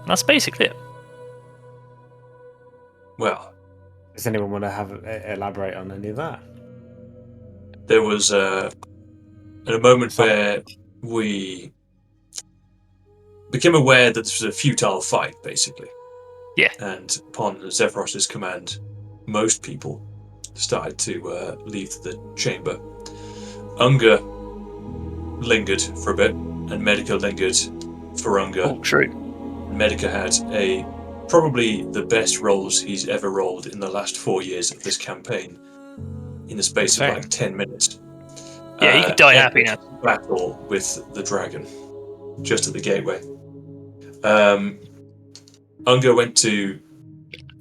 And that's basically it. Well, does anyone want to elaborate on any of that? There was a moment where we became aware that this was a futile fight, basically. Yeah. And upon Zephyros's command, most people started to leave the chamber. Unga lingered for a bit, and Medica lingered for Unga. Oh, true. Medica had probably the best rolls he's ever rolled in the last 4 years of this campaign, in the space of like 10 minutes. Yeah, you could die happy now. Battle with the dragon, just at the gateway. Unga went to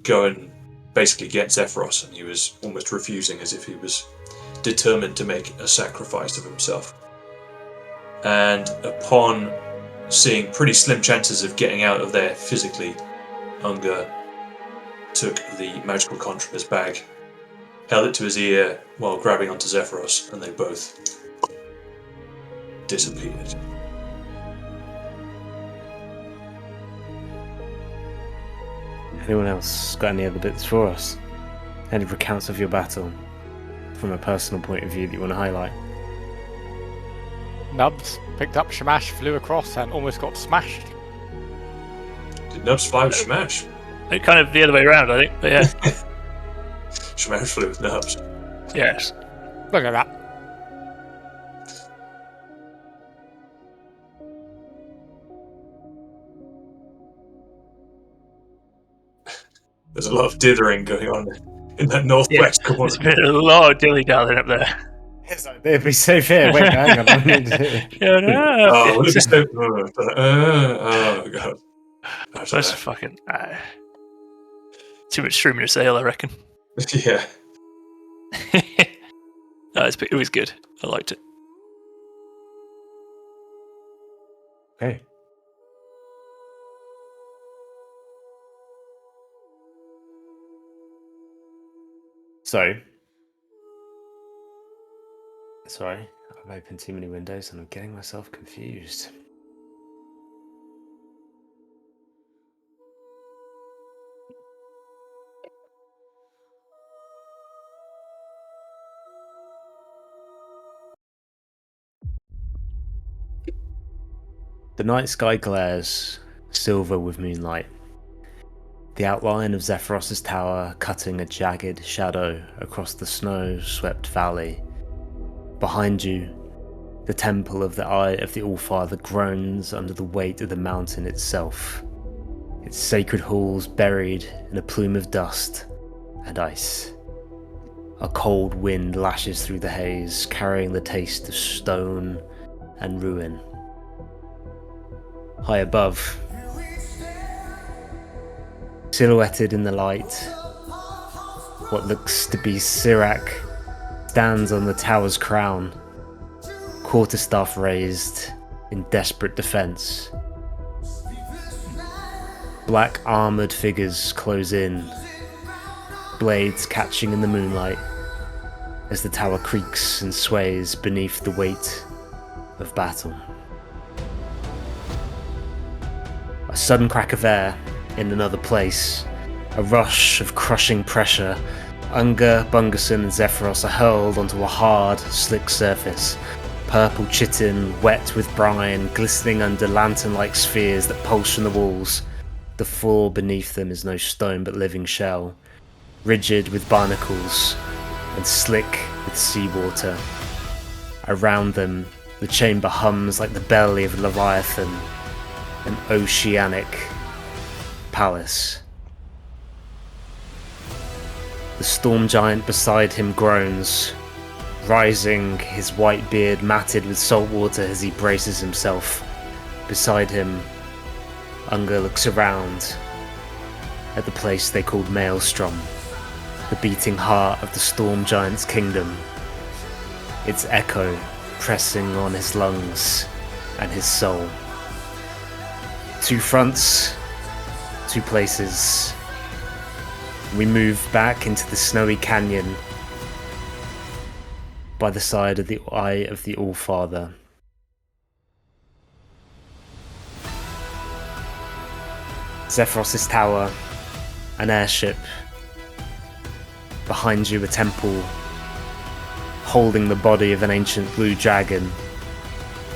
go and basically get Zephyros, and he was almost refusing, as if he was determined to make a sacrifice of himself. And upon seeing pretty slim chances of getting out of there physically, Unga took the magical conch from his bag, held it to his ear while grabbing onto Zephyros, and they both disappeared. Anyone else got any other bits for us? Any recounts of your battle from a personal point of view that you want to highlight? Nubs picked up Shamash, flew across, and almost got smashed. Did Nubs fly with Shamash? Kind of the other way around, I think. But yeah. Shamash flew with Nubs. Yes. Look at that. There's a lot of dithering going on in that northwest corner. There's been a lot of dilly-dallying up there. It's like, they'd be safe here. Wait, hang on. Oh, would it be so... oh, God. That's fucking... too much streaming to sail, I reckon. Yeah. No, it was good. I liked it. Okay. So, sorry, I've opened too many windows and I'm getting myself confused. The night sky glares silver with moonlight. The outline of Zephyros's tower cutting a jagged shadow across the snow-swept valley. Behind you, the temple of the Eye of the Allfather groans under the weight of the mountain itself, its sacred halls buried in a plume of dust and ice. A cold wind lashes through the haze, carrying the taste of stone and ruin. High above, silhouetted in the light, what looks to be Sirac stands on the tower's crown, quarterstaff raised in desperate defense. Black armored figures close in, blades catching in the moonlight as the tower creaks and sways beneath the weight of battle. A sudden crack of air in another place, a rush of crushing pressure. Unga, Bungerson and Zephyros are hurled onto a hard, slick surface. Purple chitin, wet with brine, glistening under lantern-like spheres that pulse from the walls. The floor beneath them is no stone but living shell, rigid with barnacles and slick with seawater. Around them, the chamber hums like the belly of Leviathan, an oceanic palace. The storm giant beside him groans, rising, his white beard matted with salt water as he braces himself. Beside him, Unga looks around at the place they called Maelstrom, the beating heart of the storm giant's kingdom, its echo pressing on his lungs and his soul. Two fronts, two places. We move back into the snowy canyon by the side of the Eye of the Allfather. Zephyros' tower, an airship, behind you a temple holding the body of an ancient blue dragon,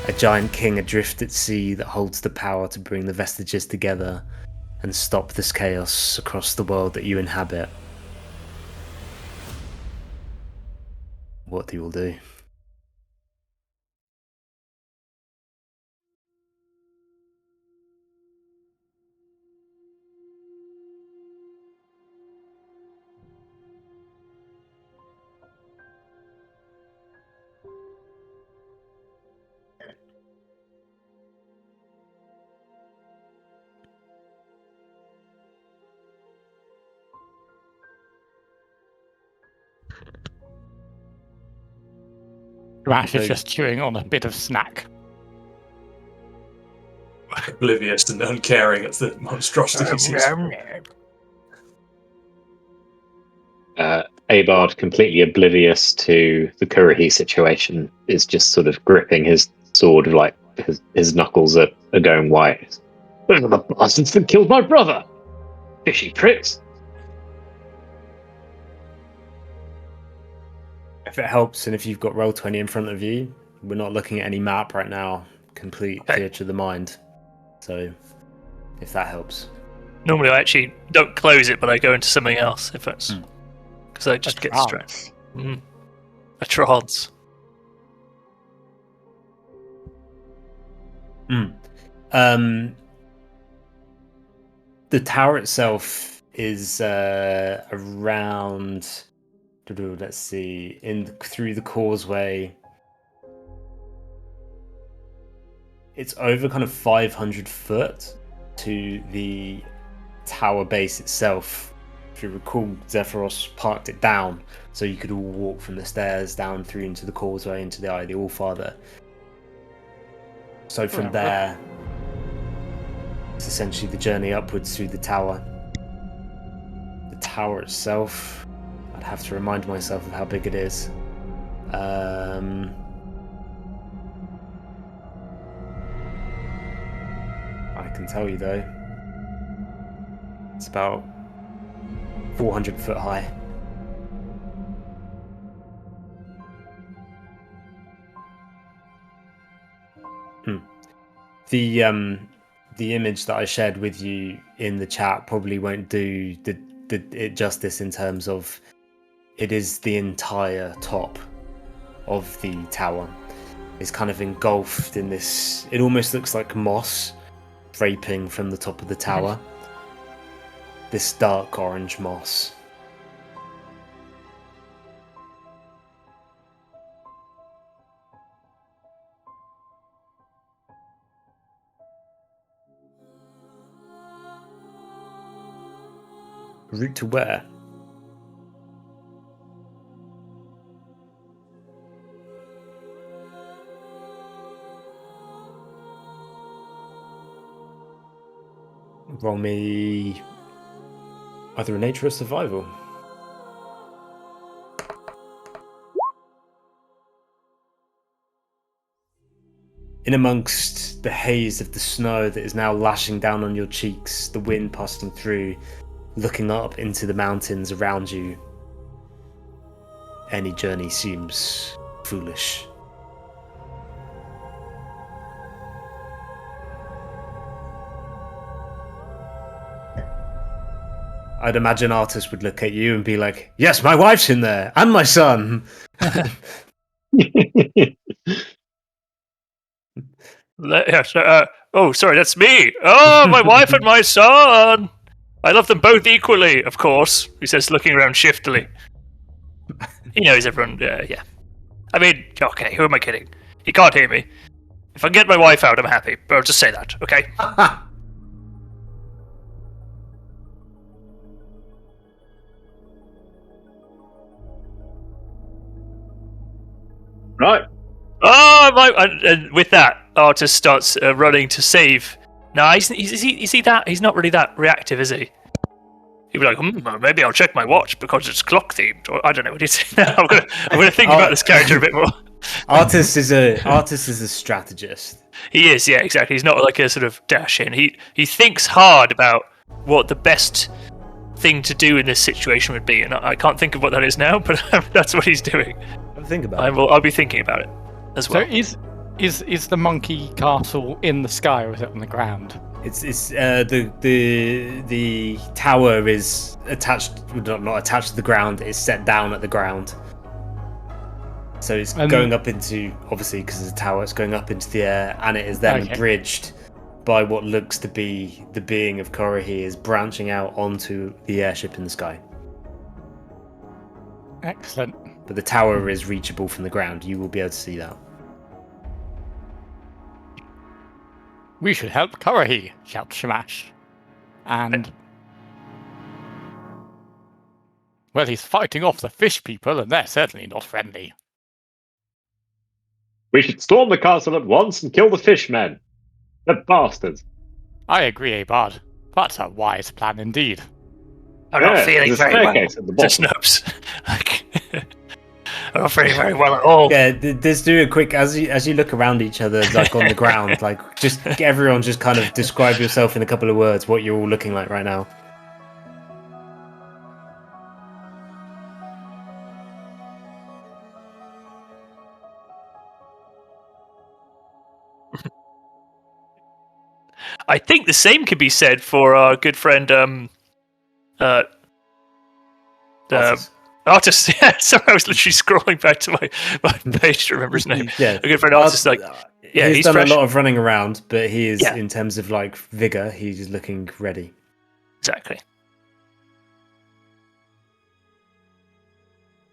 a giant king adrift at sea that holds the power to bring the vestiges together and stop this chaos across the world that you inhabit. What do you all do? Shamash is just chewing on a bit of snack. Oblivious and uncaring at the monstrosities. Abard, completely oblivious to the Kurihi situation, is just sort of gripping his sword, like his knuckles are going white. Those are the bastards that killed my brother! Fishy pricks! If it helps, and if you've got Roll20 in front of you, we're not looking at any map right now. Complete theatre of the mind. So, if that helps. Normally I actually don't close it, but I go into something else if it's... Because I just get distracted. A trance. The tower itself is around... Let's see, through the causeway. It's over kind of 500 foot to the tower base itself. If you recall, Zephyros parked it down so you could all walk from the stairs down through into the causeway into the Eye of the Allfather. So from there, it's essentially the journey upwards through the tower. The tower itself, I'd have to remind myself of how big it is. I can tell you though, it's about 400 foot high. The image that I shared with you in the chat probably won't do it justice in terms of it is the entire top of the tower. It's kind of engulfed in this, it almost looks like moss draping from the top of the tower. This dark orange moss. Route to where? Roll me either a nature or survival. In amongst the haze of the snow that is now lashing down on your cheeks, the wind passing through, looking up into the mountains around you, any journey seems foolish. I'd imagine Artis would look at you and be like, yes, my wife's in there, and my son! Oh, sorry, that's me! Oh, my wife and my son! I love them both equally, of course, he says, looking around shiftily. He knows everyone, yeah. I mean, okay, who am I kidding? He can't hear me. If I get my wife out, I'm happy, but I'll just say that, okay? Right. Oh, and with that, Artis starts running to save. No, is he that? He's not really that reactive, is he? He'd be like, maybe I'll check my watch because it's clock themed, or I don't know what he's. I'm gonna think about this character a bit more. Artis is a strategist. He is, yeah, exactly. He's not like a sort of dash in. He thinks hard about what the best thing to do in this situation would be, and I can't think of what that is now, but that's what he's doing. Think about it. I'll be thinking about it as well. So is the monkey castle in the sky or is it on the ground? It's the tower is attached, not attached to the ground. It's set down at the ground. So it's going up into, obviously because it's a tower, it's going up into the air, and it is then bridged by what looks to be the being of Korohi is branching out onto the airship in the sky. Excellent. But the tower is reachable from the ground. You will be able to see that. We should help Korohi, shouts Shamash. And... well, he's fighting off the fish people, and they're certainly not friendly. We should storm the castle at once and kill the fishmen. The bastards. I agree, Abard. That's a wise plan indeed. I'm not feeling there's a very well. staircase at the The bottom. snubs. I'm not feeling very well at all. Yeah, just do a quick as you look around each other, like on the ground, like just everyone just kind of describe yourself in a couple of words, what you're all looking like right now. I think the same could be said for our good friend Artist. Yeah, sorry, I was literally scrolling back to my page to remember his name. Yeah, A good friend Artist, like, yeah, he's done fresh. a lot of running around, but he is, Yeah. in terms of like vigor, he's looking ready. Exactly.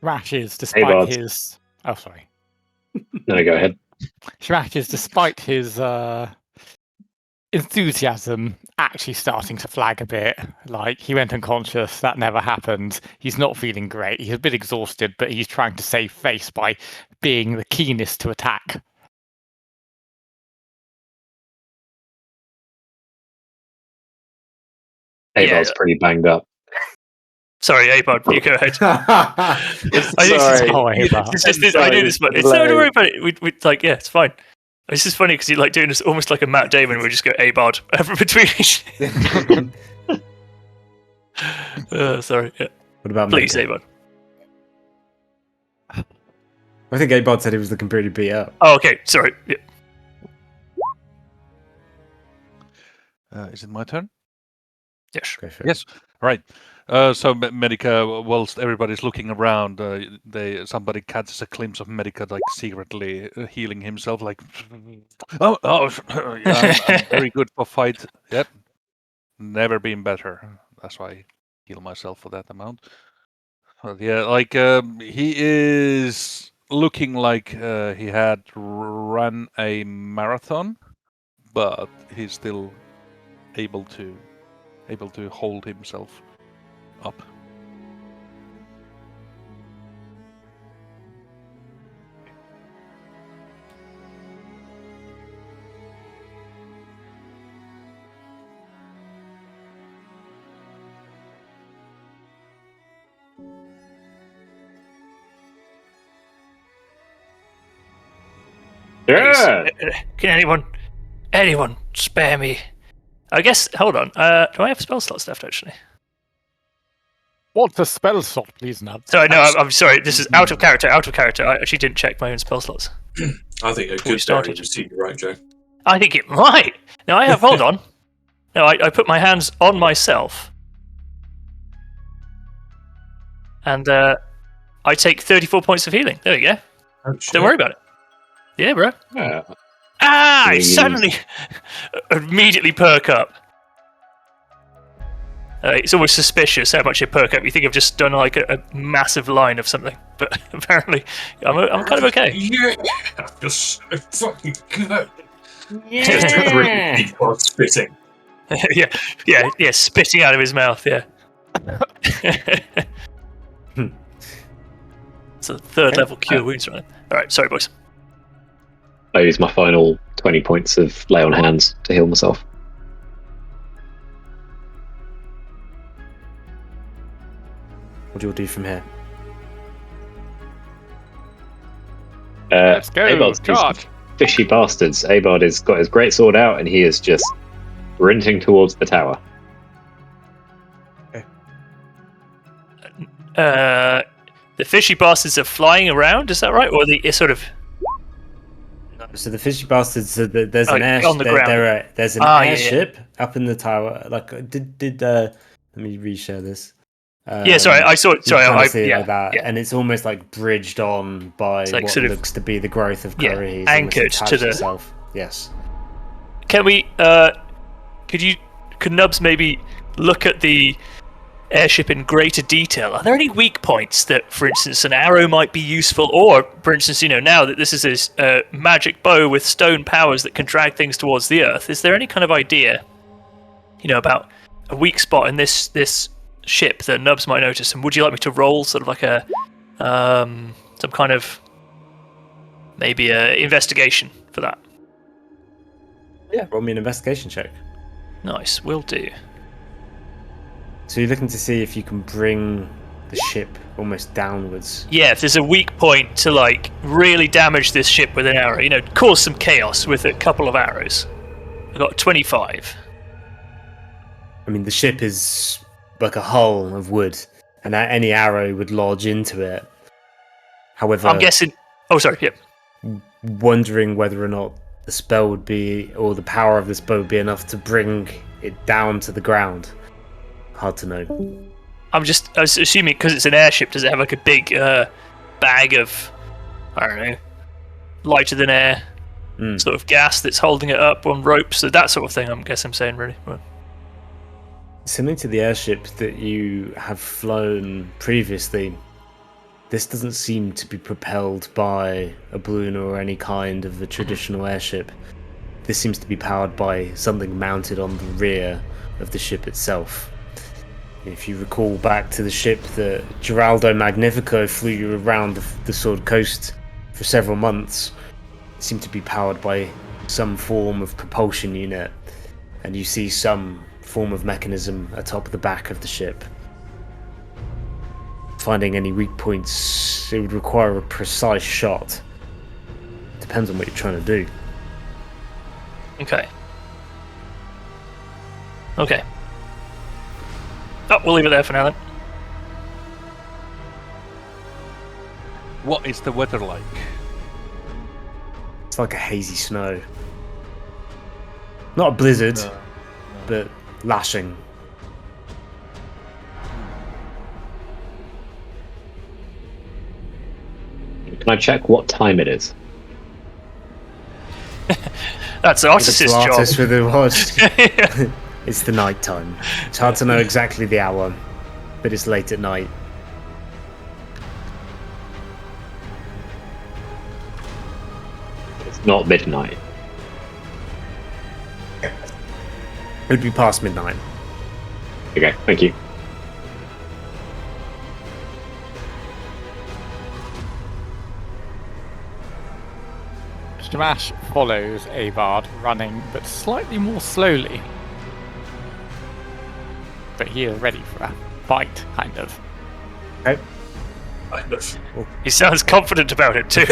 Shamash is, despite Abard. his... oh, sorry. No, go ahead. Shamash is, despite his enthusiasm, actually starting to flag a bit. Like, he went unconscious, that never happened. He's not feeling great. He's a bit exhausted, but he's trying to save face by being the keenest to attack. Abel's pretty banged up. Sorry, Abard, you go ahead. I Sorry. Oh, Abard. It's just, I do this, but it's no, don't worry about it. We like, yeah, it's fine. It's just funny because you like doing this almost like a Matt Damon. We just go Abard between each. Sorry, yeah. What about Please, Mako? Abard. I think Abard said he was looking pretty beat up. Oh, okay. Sorry. Yeah. Is it my turn? Yes. Go for it. Yes. Right. So Medica, whilst everybody's looking around, somebody catches a glimpse of Medica like secretly healing himself, like, yeah, I'm very good for fight. Yep, never been better. That's why I heal myself for that amount. But yeah, like he is looking like he had run a marathon, but he's still able to hold himself up. Yeah. Can anyone spare me? I guess. Hold on. Do I have spell slots left actually? What's a spell slot, please, Nub? Sorry, no, I'm sorry. This is out of character. Out of character. I actually didn't check my own spell slots. I think a we good started. started. Would see you right, Joe. I think it might. No, I have. Hold on. No, I put my hands on myself, and I take 34 points of healing. There we go. Oh, shit. Don't worry about it. Yeah, bro. Yeah. Ah! I Please. suddenly immediately perk up. It's always suspicious how much you perk up. You think I've just done like a massive line of something, but apparently I'm kind of okay. Yeah, you're so fucking good. Just really deep while spitting. yeah, spitting out of his mouth. Yeah. It's a third level cure wounds, right? All right, sorry, boys. I use my final 20 points of lay on hands to heal myself. What do you do from here? Let's go, Abard's these charge. fishy bastards. Abard has got his great sword out and he is just sprinting towards the tower. the fishy bastards are flying around. Is that right? Or it's sort of So the fishy bastards. So there's an on the ground. There's an Ah, yeah, yeah. airship up in the tower. Like did let me reshare this. Yeah, sorry, I saw it. You Sorry, kind I of see it yeah, like that, yeah. and it's almost like bridged on by like what sort of- looks to be the growth of yeah, Kurihis, almost anchored to attached the- itself. Yes. Can we? Could Nubs maybe look at the airship in greater detail? Are there any weak points that, for instance, an arrow might be useful, or, for instance, now that this is this magic bow with stone powers that can drag things towards the earth, is there any kind of idea, about a weak spot in this ship that Nubs might notice? And would you like me to roll sort of like a some kind of maybe a investigation for that? Yeah. Roll me an investigation check. Nice, will do. So you're looking to see if you can bring the ship almost downwards. Yeah, if there's a weak point to really damage this ship with an arrow, cause some chaos with a couple of arrows. I got 25. I mean, the ship is like a hull of wood, and any arrow would lodge into it. However, I'm guessing. Oh, sorry. Yep. wondering whether or not the spell would be, or the power of this bow would be enough to bring it down to the ground. Hard to know. I was assuming because it's an airship, does it have like a big bag of, I don't know, lighter than air sort of gas that's holding it up on ropes? So that sort of thing, I guess I'm saying, really. But... Similar to the airship that you have flown previously, this doesn't seem to be propelled by a balloon or any kind of a traditional airship. This seems to be powered by something mounted on the rear of the ship itself. If you recall back to the ship that Geraldo Magnifico flew you around the Sword Coast for several months, it seemed to be powered by some form of propulsion unit, and you see some form of mechanism atop the back of the ship. Finding any weak points, it would require a precise shot. Depends on what you're trying to do. Okay. Oh, we'll leave it there for now then. What is the weather like? It's like a hazy snow. Not a blizzard, but lashing. Can I check what time it is? That's It's Artis's artist job. with the watch. It's the night time. It's hard to know exactly the hour, but it's late at night. It's not midnight. It would be past midnight. Okay, thank you. Shamash follows Avard, running but slightly more slowly. But he is ready for a fight, kind of. Okay. Kind of. He sounds confident about it too.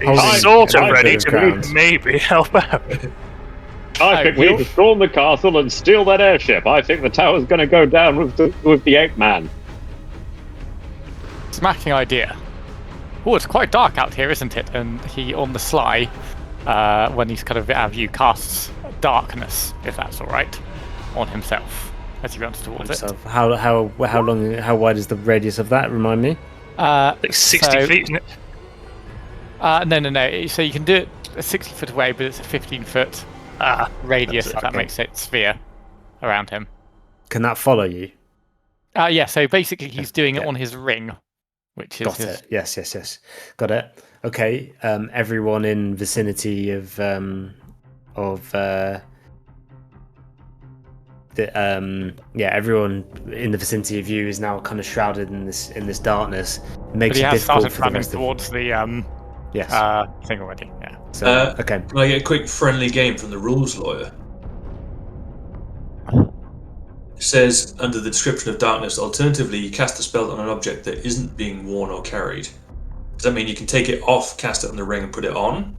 Holding He's sort a of bit ready of to ground. maybe help out. I think we need to storm the castle and steal that airship. I think the tower's going to go down with the ape man. Smacking idea. Oh, it's quite dark out here, isn't it? And he, on the sly, when he's kind of out of view, casts darkness, if that's all right, on himself as he runs towards it. So how wide is the radius of that? Remind me. Like 60 feet, isn't it? No. So you can do it 60 foot away, but it's a 15-foot radius, if that okay. makes it, sphere around him. Can that follow you? Yeah, so basically he's doing it Yeah. on his ring, which is Got it. Yes. Got it. Okay. Everyone in vicinity of everyone in the vicinity of you is now kind of shrouded in this darkness. It makes But he it has difficult started for the running rest of towards the yes. thing already. Yeah. So okay. Can I get a quick friendly game from the rules lawyer? It says under the description of darkness, alternatively, you cast a spell on an object that isn't being worn or carried. Does that mean you can take it off, cast it on the ring, and put it on?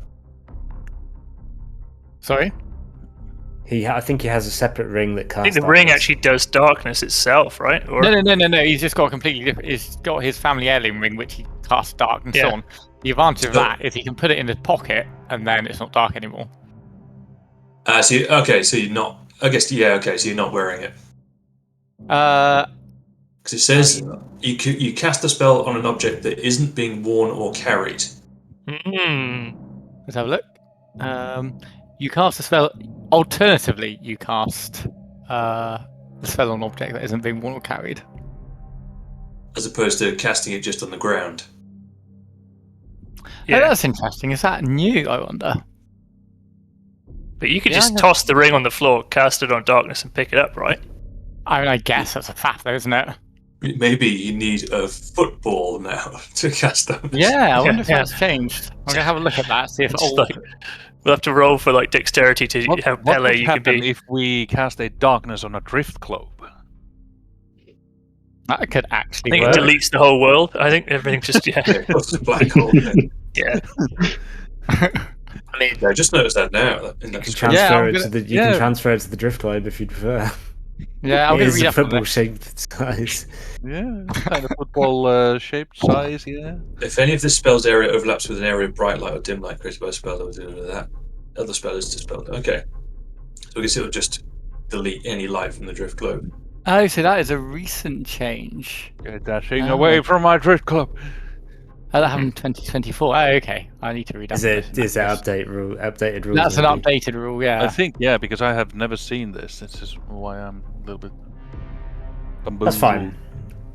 Sorry. I think he has a separate ring that casts. I think the ring darkness. actually does darkness itself, right? Or No. He's just got a completely different. He's got his family heirloom ring, which he casts darkness Yeah. on. The advantage of So- that is he can put it in his pocket, and then it's not dark anymore. So you're not. I guess Okay, so you're not wearing it because it says you cast a spell on an object that isn't being worn or carried. Let's have a look. You cast a spell. Alternatively, you cast the spell on an object that isn't being worn or carried. As opposed to casting it just on the ground. Oh, that's interesting. Is that new? I wonder. But you could Yeah, just I know. toss the ring on the floor, cast it on darkness, and pick it up, right? I mean, I guess that's a faff, though, isn't it? Maybe you need a football now to cast them. Yeah, I wonder if Yeah. that's changed. I'm gonna have a look at that. See if It's old. like- We'll have to roll for like dexterity to What, have what Pele. would You can happen be. if we cast a darkness on a drift globe? That could I actually think work. it deletes the whole world. I think everything's just Yeah, it's a black hole. yeah. I mean, I just noticed that now. You can That's transfer Yeah, I'm it to gonna- the. You yeah. can transfer it to the drift globe if you prefer. Yeah, I'm It gonna is read a up on football this. shaped size. Yeah, kind of football shaped size. Yeah. If any of this spell's area overlaps with an area of bright light or dim light created by a spell that will do that, other spell is dispelled. Okay. So I guess it'll just delete any light from the drift globe. Oh, so that is a recent change. Get dashing Oh. away from my drift globe. Oh, that happened in 2024. Oh, okay. I need to read up. Is on it? this. Is it updated rules? That's an maybe? updated rule. I Yeah. think because I have never seen this. This is why I'm a little bit. That's fine.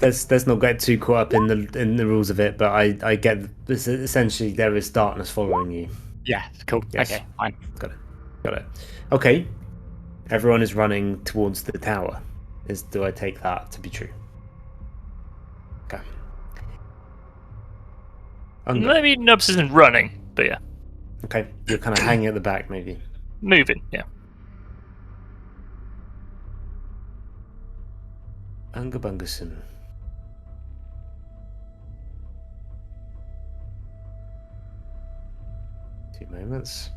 Let's not get too caught up in the rules of it, but I get this. Essentially, there is darkness following you. Yeah. Cool. Yes. Okay. Fine. Got it. Okay. Everyone is running towards the tower. Do I take that to be true? Okay. maybe Nubs isn't running, but yeah, Okay. You're kind of hanging at the back, maybe. moving. Yeah. Unger Bungerson. Two moments.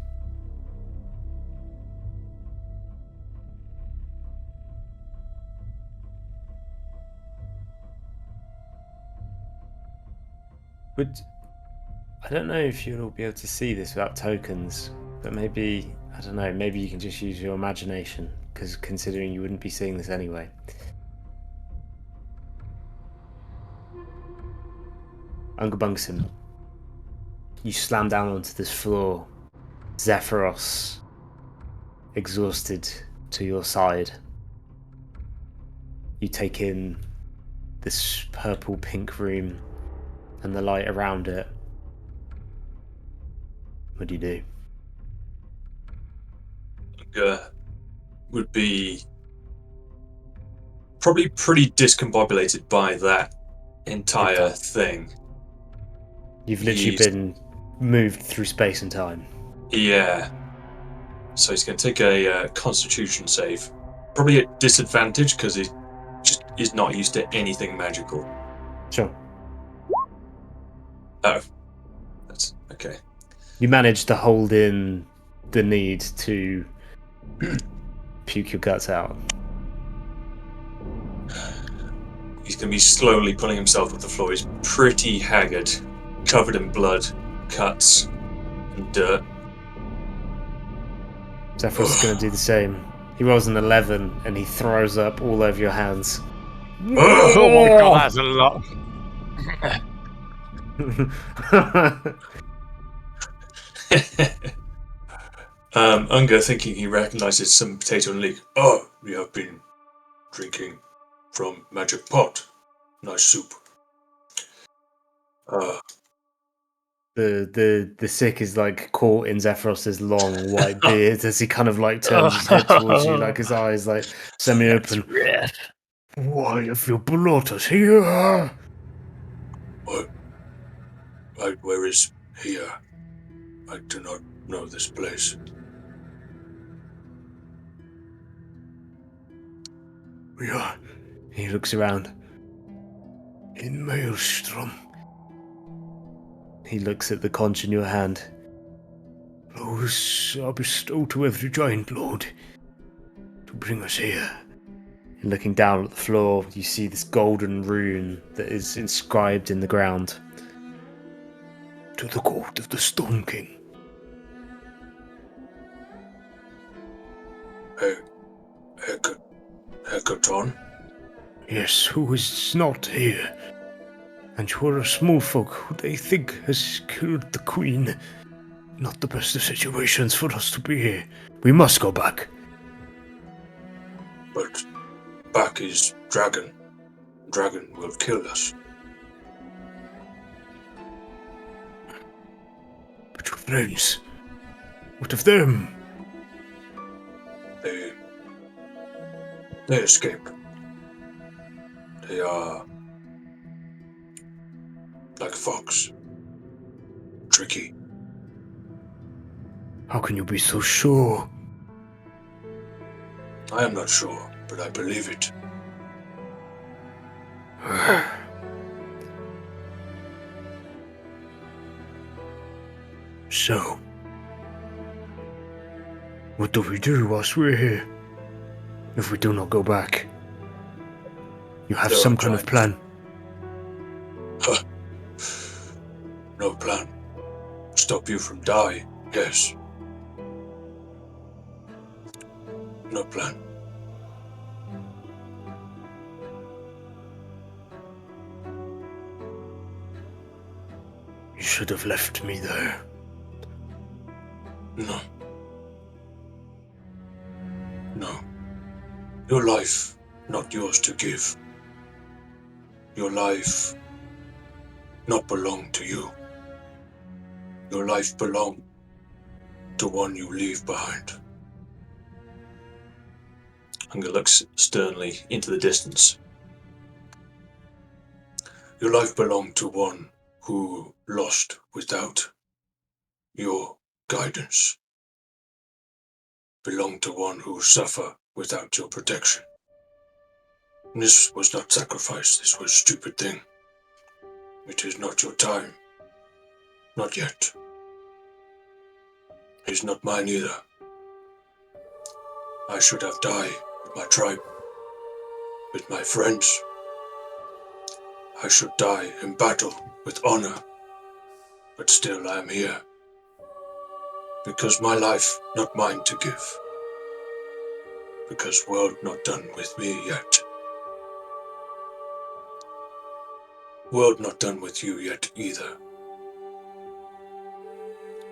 I don't know if you'll be able to see this without tokens, but maybe, I don't know, maybe you can just use your imagination, because considering you wouldn't be seeing this anyway. Unger Bungerson, you slam down onto this floor. Zephyros, exhausted, to your side. You take in this purple-pink room and the light around it. What do you do? Would be probably pretty discombobulated by that entire thing. You've literally He's- been moved through space and time. Yeah. So he's going to take a Constitution save. Probably at disadvantage because he just is not used to anything magical. Sure. Oh, that's okay. You managed to hold in the need to puke your guts out. He's going to be slowly pulling himself off the floor. He's pretty haggard, covered in blood, cuts, and dirt. Zephyros is going to do the same. He rolls an 11 and he throws up all over your hands. Oh my god, that's a lot. Unger, thinking he recognizes some potato and leek. Oh, we have been drinking from Magic Pot. Nice soup. The sick is like caught in Zephyros's long white beard as he kind of like turns his head towards you, like his eyes like semi-open. Red. Why have you brought us here? What? Right, where is here? I do not know this place. We are. He looks around. In Maelstrom. He looks at the conch in your hand. Those are bestowed to every giant lord. to bring us here? And looking down at the floor, you see this golden rune that is inscribed in the ground. To the court of the Storm King. Hekaton? Yes, who is not here? And you are a small folk who they think has killed the queen. Not the best of situations for us to be here. We must go back. But back is dragon. Dragon will kill us. But your friends, what of them? They escaped. They are like fox. Tricky. How can you be so sure? I am not sure, but I believe it. So, what do we do whilst we're here? If we do not go back? You have There some are kind of giants. plan. No plan. Stop you from dying, yes. No plan. You should have left me there. No. No. Your life, not yours to give. Your life, not belong to you. Your life belong to one you leave behind. Unger looks sternly into the distance. Your life belonged to one who lost without your guidance. Belonged to one who suffer without your protection. And this was not sacrifice, this was stupid thing. It is not your time. Not yet. It is not mine either. I should have died with my tribe, with my friends. I should die in battle with honor, but still I am here. Because my life not mine to give. Because world not done with me yet. World not done with you yet either.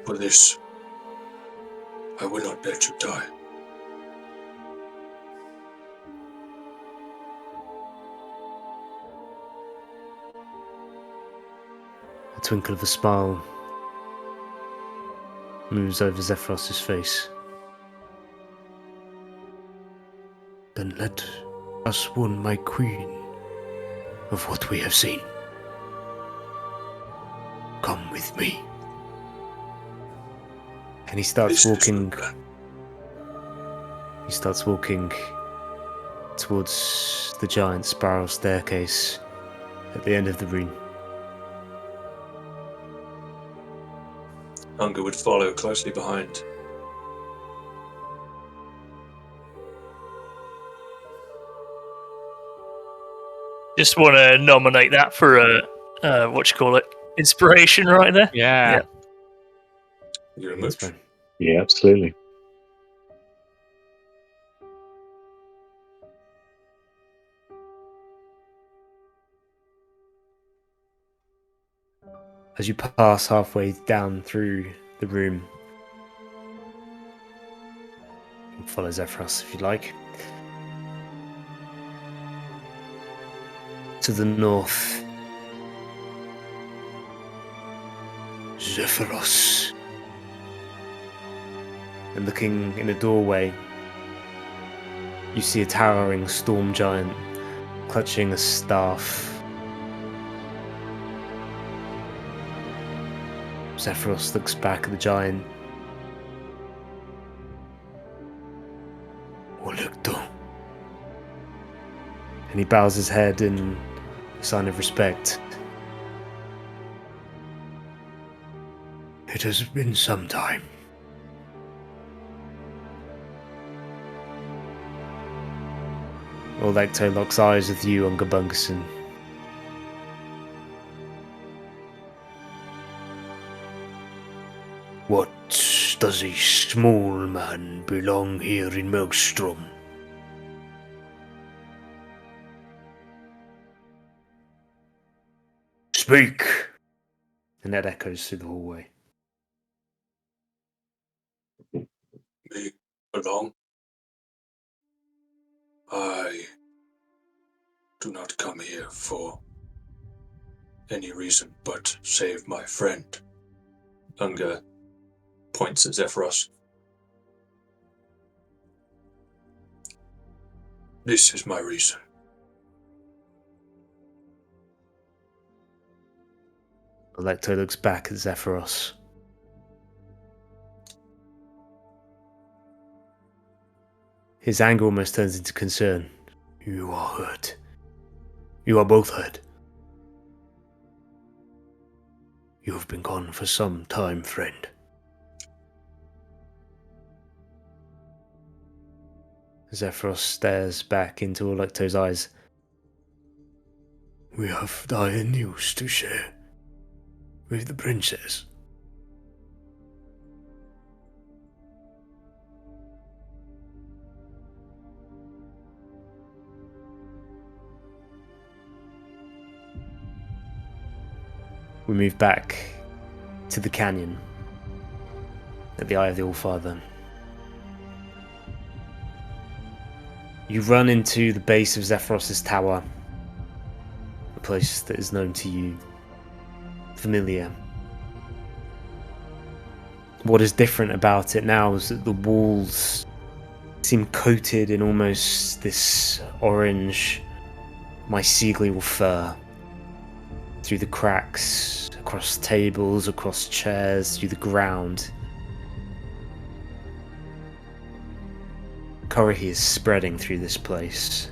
For this, I will not let you die. A twinkle of a smile moves over Zephyros's face. Then let us warn my queen of what we have seen. Come with me. And he starts This is the walking. plan. He starts walking towards the giant spiral staircase at the end of the room. Unger would follow closely behind. Just want to nominate that for a what you call it, inspiration right there. Yeah. Yeah. You very That's much. fine. Yeah, absolutely. As you pass halfway down through the room, you can follow Zephyros if you like. To the north, Zephyros. And looking in a doorway, you see a towering storm giant clutching a staff. Zephyros looks back at the giant. Olecto. And he bows his head in a sign of respect. It has been some time. Olecto locks eyes with you, Unger Bungerson. What does a small man belong here in Maelstrom? Speak! And that echoes through the hallway. Me along. I do not come here for any reason but save my friend. Unger points at Zephyros. This is my reason. Olecto looks back at Zephyros. His anger almost turns into concern. You are hurt. You are both hurt. You have been gone for some time, friend. Zephyros stares back into Olecto's eyes. We have dire news to share with the princess. We move back to the canyon at the Eye of the Allfather. You run into the base of Zephyros' tower, a place that is known to you, familiar. What is different about it now is that the walls seem coated in almost this orange mycelial fur. Through the cracks, across tables, across chairs, through the ground. Karahi is spreading through this place.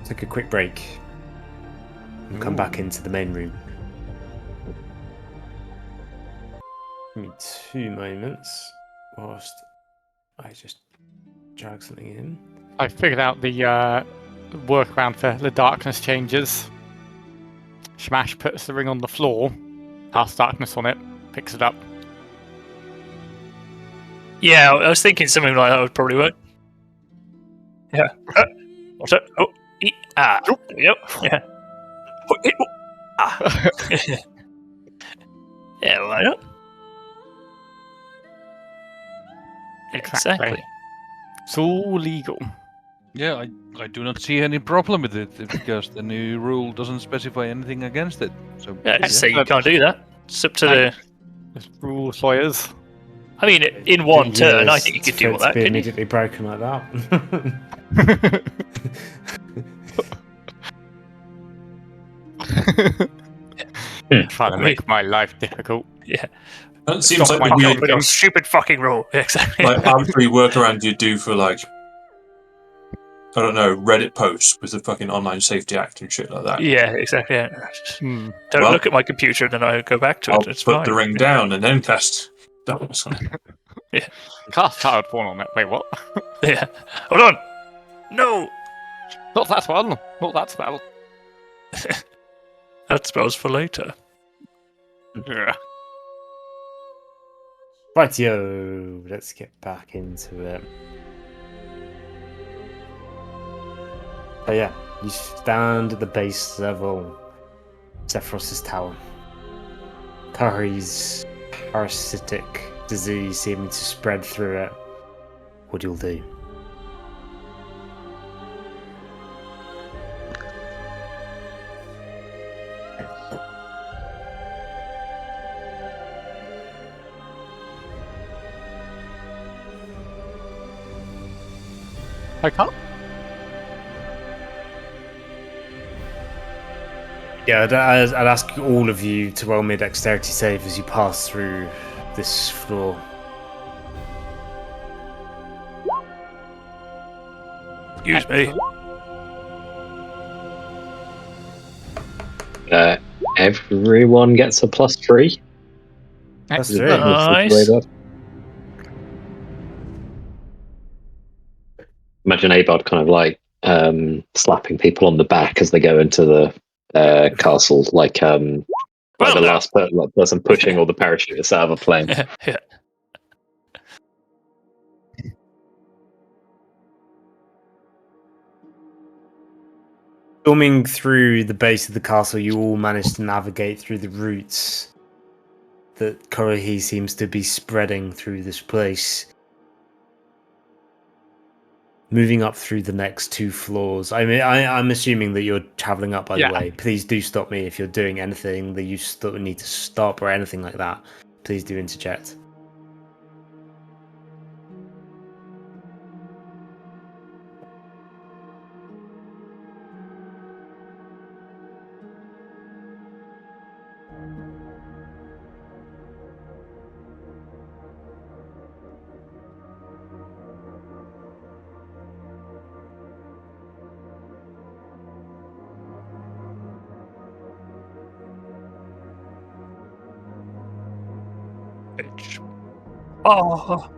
Take a quick break and come back into the main room. Give me 2 moments whilst I just drag something in. I figured out the workaround for the darkness changes. Shamash puts the ring on the floor, casts darkness on it, picks it up. Yeah, I was thinking something like that would probably work. Yeah. What's that? Oh, there we go. Yeah. Yeah, why not? Exactly. It's all legal. Yeah, I do not see any problem with it because the new rule doesn't specify anything against it. So Yeah, just say you can't do that. It's up to the. There's rules, lawyers. I mean, in one turn, I think you could do all that. Be Couldn't you? immediately broken like that. Trying to make my life difficult. Yeah. That seems Stop like my the God, with your weird, stupid fucking rule. Exactly. like arbitrary workaround you do for like, I don't know, Reddit posts with the fucking Online Safety Act and shit like that. Yeah, exactly. Yeah. Hmm. Don't Well, look at my computer and then I go back to I'll it. It's put fine. the ring down and then cast darkness on it. Cast child porn on it. Wait, what? Yeah. Hold on. No. Not that one. Not that spell. That spells for later. Yeah. Rightio, let's get back into it. Oh yeah, you stand at the base level, Zephyros' tower. Kari's parasitic disease seeming to spread through it. What you'll do? I can't. Yeah, I'd ask all of you to roll me a dexterity save as you pass through this floor. Excuse me. Everyone gets a +3. That's Excellent. true. Nice. Imagine Abard kind of like slapping people on the back as they go into the castle, like Well, the now. last person pushing all the parachutists out of a plane. Yeah. Storming through the base of the castle, you all manage to navigate through the routes that Korohi seems to be spreading through this place. Moving up through the next 2 floors. I mean, I'm assuming that you're traveling up, by the Yeah. way. Please do stop me if you're doing anything that you still need to stop or anything like that. Please do interject. Oh.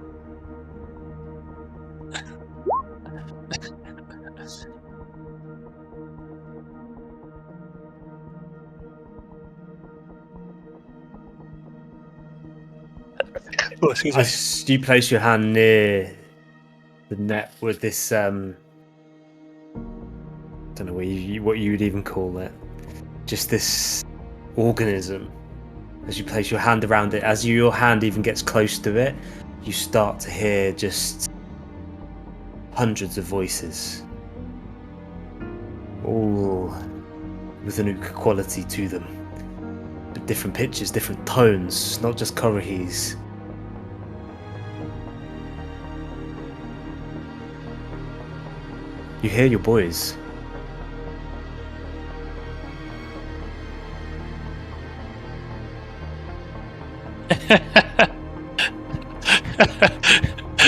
Oh, excuse me. As you place your hand near the net with this, don't know what you would even call it, just this organism. As you place your hand around it, as your hand even gets close to it, you start to hear just hundreds of voices, all with a new quality to them, but different pitches, different tones, not just Korohi's. You hear your boys.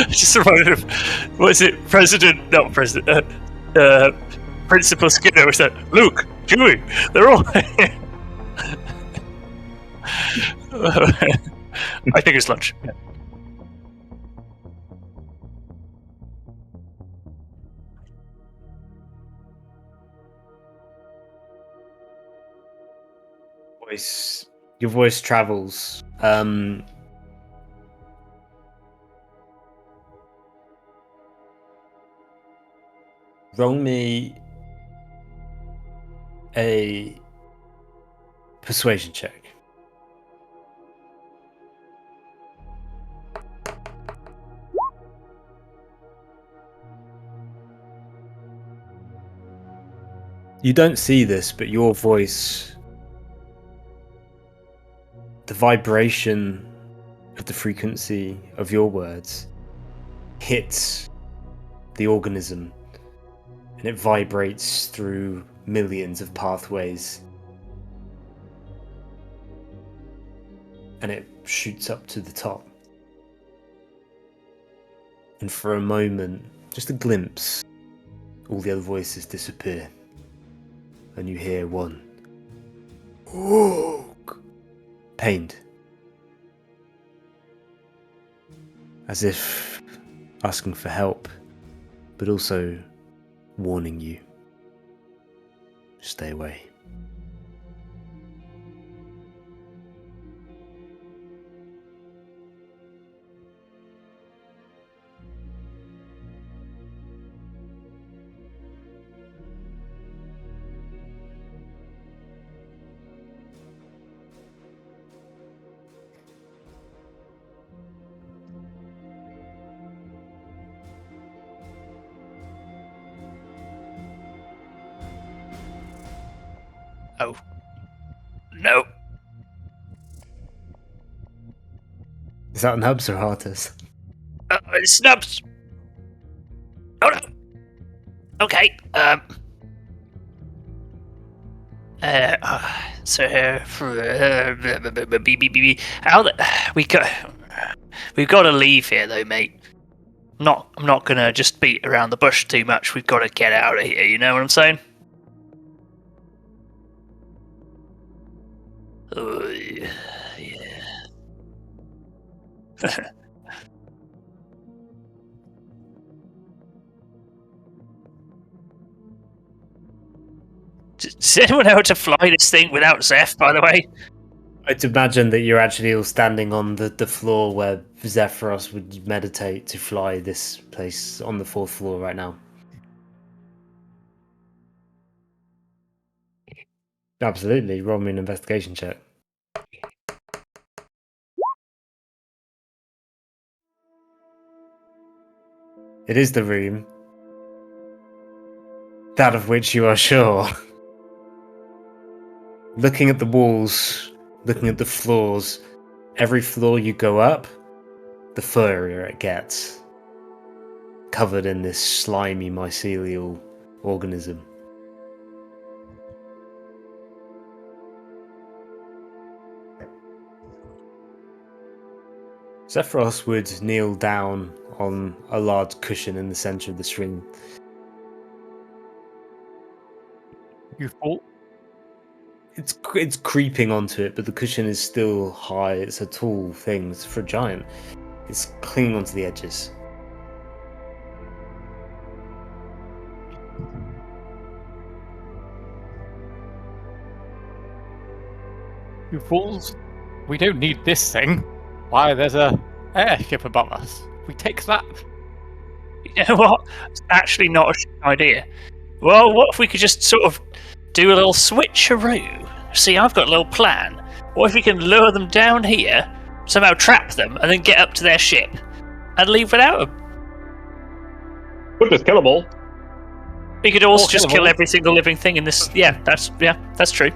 Just reminded of, what is it? Not President, Principal Skinner was that, Luke, Chewie, they're all I think it's lunch. Yeah. Your voice travels. Roll me a persuasion check. You don't see this, but your voice, the vibration of the frequency of your words hits the organism, and it vibrates through millions of pathways, and it shoots up to the top. And for a moment, just a glimpse, all the other voices disappear, and you hear one. Pained. As if asking for help, but also warning you. Stay away. Oh. No. Is that Nubs or Artis? Snubs. Oh no. Okay. So we've got to leave here though, mate. I'm not gonna just beat around the bush too much. We've got to get out of here. You know what I'm saying? Yeah. Does anyone know how to fly this thing without Zeph, by the way? I'd imagine that you're actually all standing on the floor where Zephyros would meditate to fly this place on the 4th floor right now. Absolutely. Roll me an investigation check. It is the room. That of which you are sure. Looking at the walls, looking at the floors, every floor you go up, the furrier it gets. Covered in this slimy mycelial organism. Zephyros would kneel down on a large cushion in the center of the stream. You fall. It's creeping onto it, but the cushion is still high. It's a tall thing. It's for a giant. It's clinging onto the edges. You fools. We don't need this thing. Why, there's a airship above us. We take that. You know what? It's actually not a shit idea. Well, what if we could just sort of do a little switcheroo? See, I've got a little plan. What if we can lure them down here, somehow trap them, and then get up to their ship, and leave without them? We'll just kill them all. We could also Or just kill kill them all. every single living thing in this. Yeah, that's true.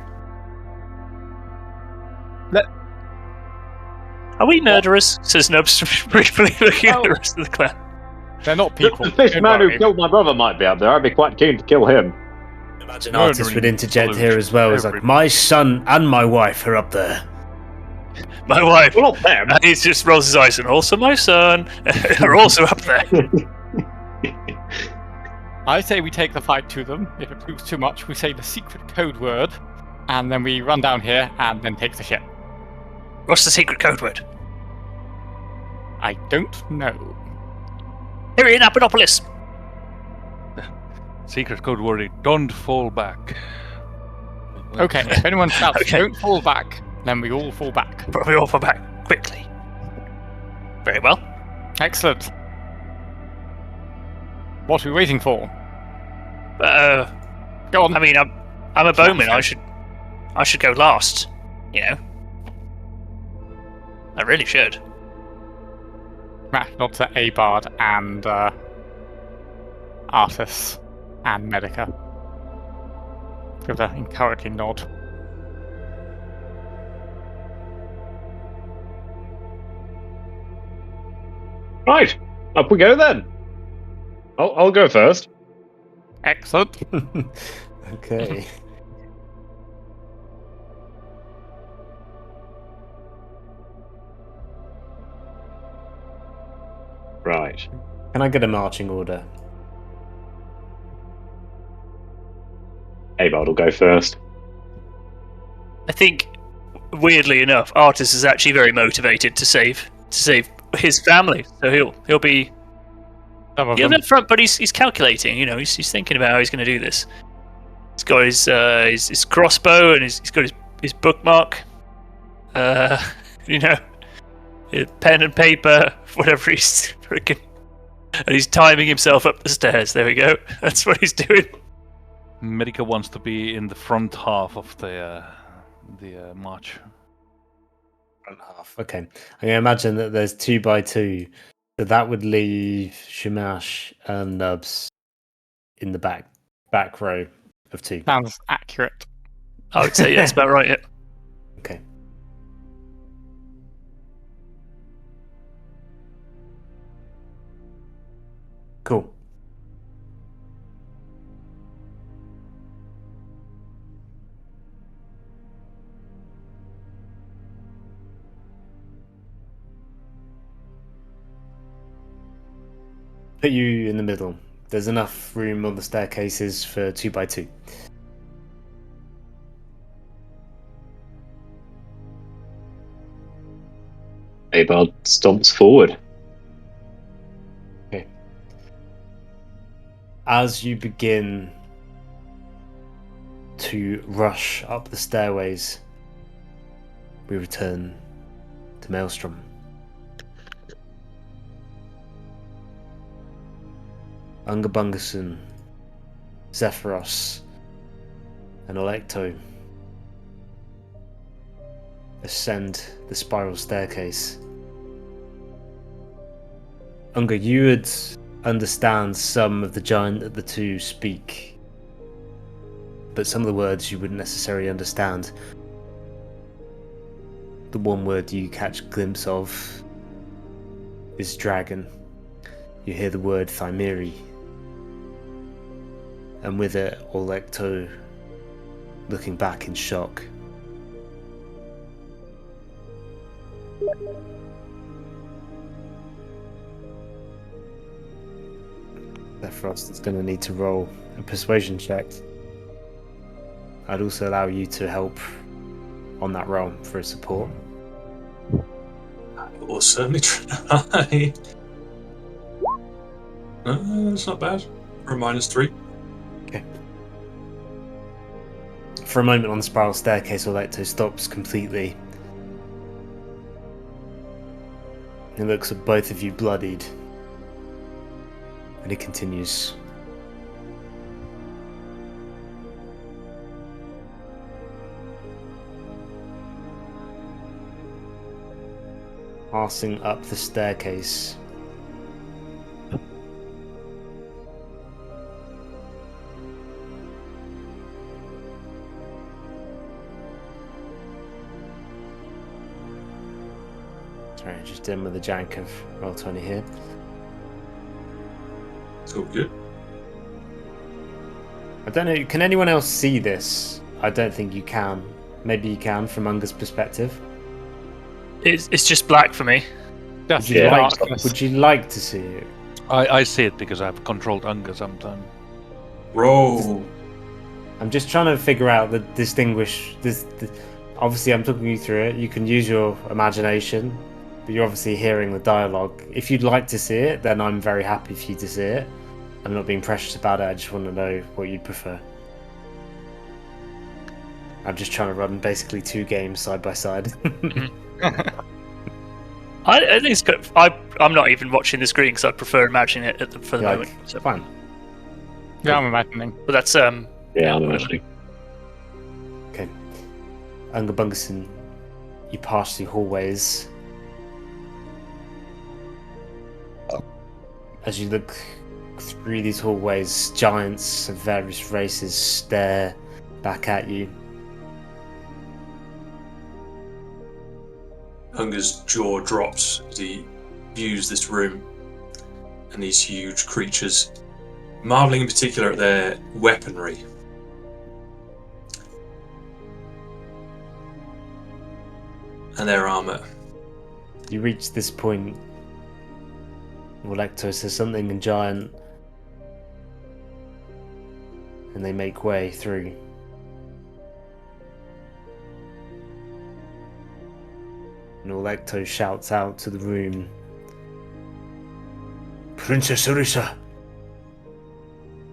Are we murderers? Says Nubs, briefly looking at the rest of the clan. They're not people. The fish don't man who worry. killed my brother might be up there. I'd be quite keen to kill him. Imagine Murdering Artis would interject here solution as well. It's like, every- my son and my wife are up there. My wife. Well, not them. And he just rolls his eyes, and also my son are also up there. I say we take the fight to them. If it proves too much, we say the secret code word, and then we run down here and then take the ship. What's the secret code word? I don't know. Here in Apanopolis. Secret code word: don't fall back. Okay, if anyone shouts, Okay. don't fall back, then we all fall back. But we all fall back quickly. Very well. Excellent. What are we waiting for? Go on. I mean, I'm a bowman. I should go last. You know. I really should. Smash nods at Abard and Artis and Medica. Give an encouraging nod. Right, up we go then. I'll go first. Excellent. Okay. Right. Can I get a marching order? Abard will go first. I think, weirdly enough, Artis is actually very motivated to save his family. So he'll be Some of he'll them. be up front, but he's calculating. You know, he's thinking about how he's going to do this. He's got his crossbow and he's got his bookmark. You know, his pen and paper, whatever he's freaking. And he's timing himself up the stairs. There we go. That's what he's doing. Medica wants to be in the front half of the march. Front half. Okay. I'm gonna imagine that there's 2 by 2, so that would leave Shamash and Nubs in the back row of 2. Sounds accurate. I would say that's about right. Yeah. Okay. Cool. Put you in the middle. There's enough room on the staircases for 2 by 2. Abard stomps forward. As you begin to rush up the stairways, we return to Maelstrom. Ungabungasun, Zephyros, and Electo ascend the spiral staircase. Unga, you would understand some of the giant that the two speak, but some of the words you wouldn't necessarily understand. The one word you catch a glimpse of is dragon. You hear the word Thymeri, and with it, Olecto looking back in shock. Frost is going to need to roll a persuasion check. I'd also allow you to help on that roll for a support. I will certainly try. It's not bad. For a -3. Okay. For a moment on the spiral staircase, Olecto stops completely. He looks at both of you bloodied. And he continues. Passing up the staircase. Sorry, just in with the jank of Roll20 here. It's all good. I don't know, can anyone else see this? I don't think you can. Maybe you can from Unga's perspective. It's just black for me. Just Would you, Yeah. darkness. would you like to see it? I see it because I've controlled Unga sometime. Roll. I'm just trying to figure out the distinguish this. Obviously, I'm talking you through it. You can use your imagination, but you're obviously hearing the dialogue. If you'd like to see it, then I'm very happy for you to see it. I'm not being precious about it. I just want to know what you'd prefer. I'm just trying to run basically 2 games side by side. I think it's good. I'm not even watching the screen because I prefer imagining it for the Like, moment. So. fine. Yeah, I'm imagining. But that's Yeah, I'm imagining. Okay. Ungabungason, you pass through hallways. As you look through these hallways, giants of various races stare back at you. Hunger's jaw drops as he views this room and these huge creatures, marvelling in particular at their weaponry. And their armour. You reach this point. Olecto says something in giant, and they make way through. And Olecto shouts out to the room, "Princess Orisa,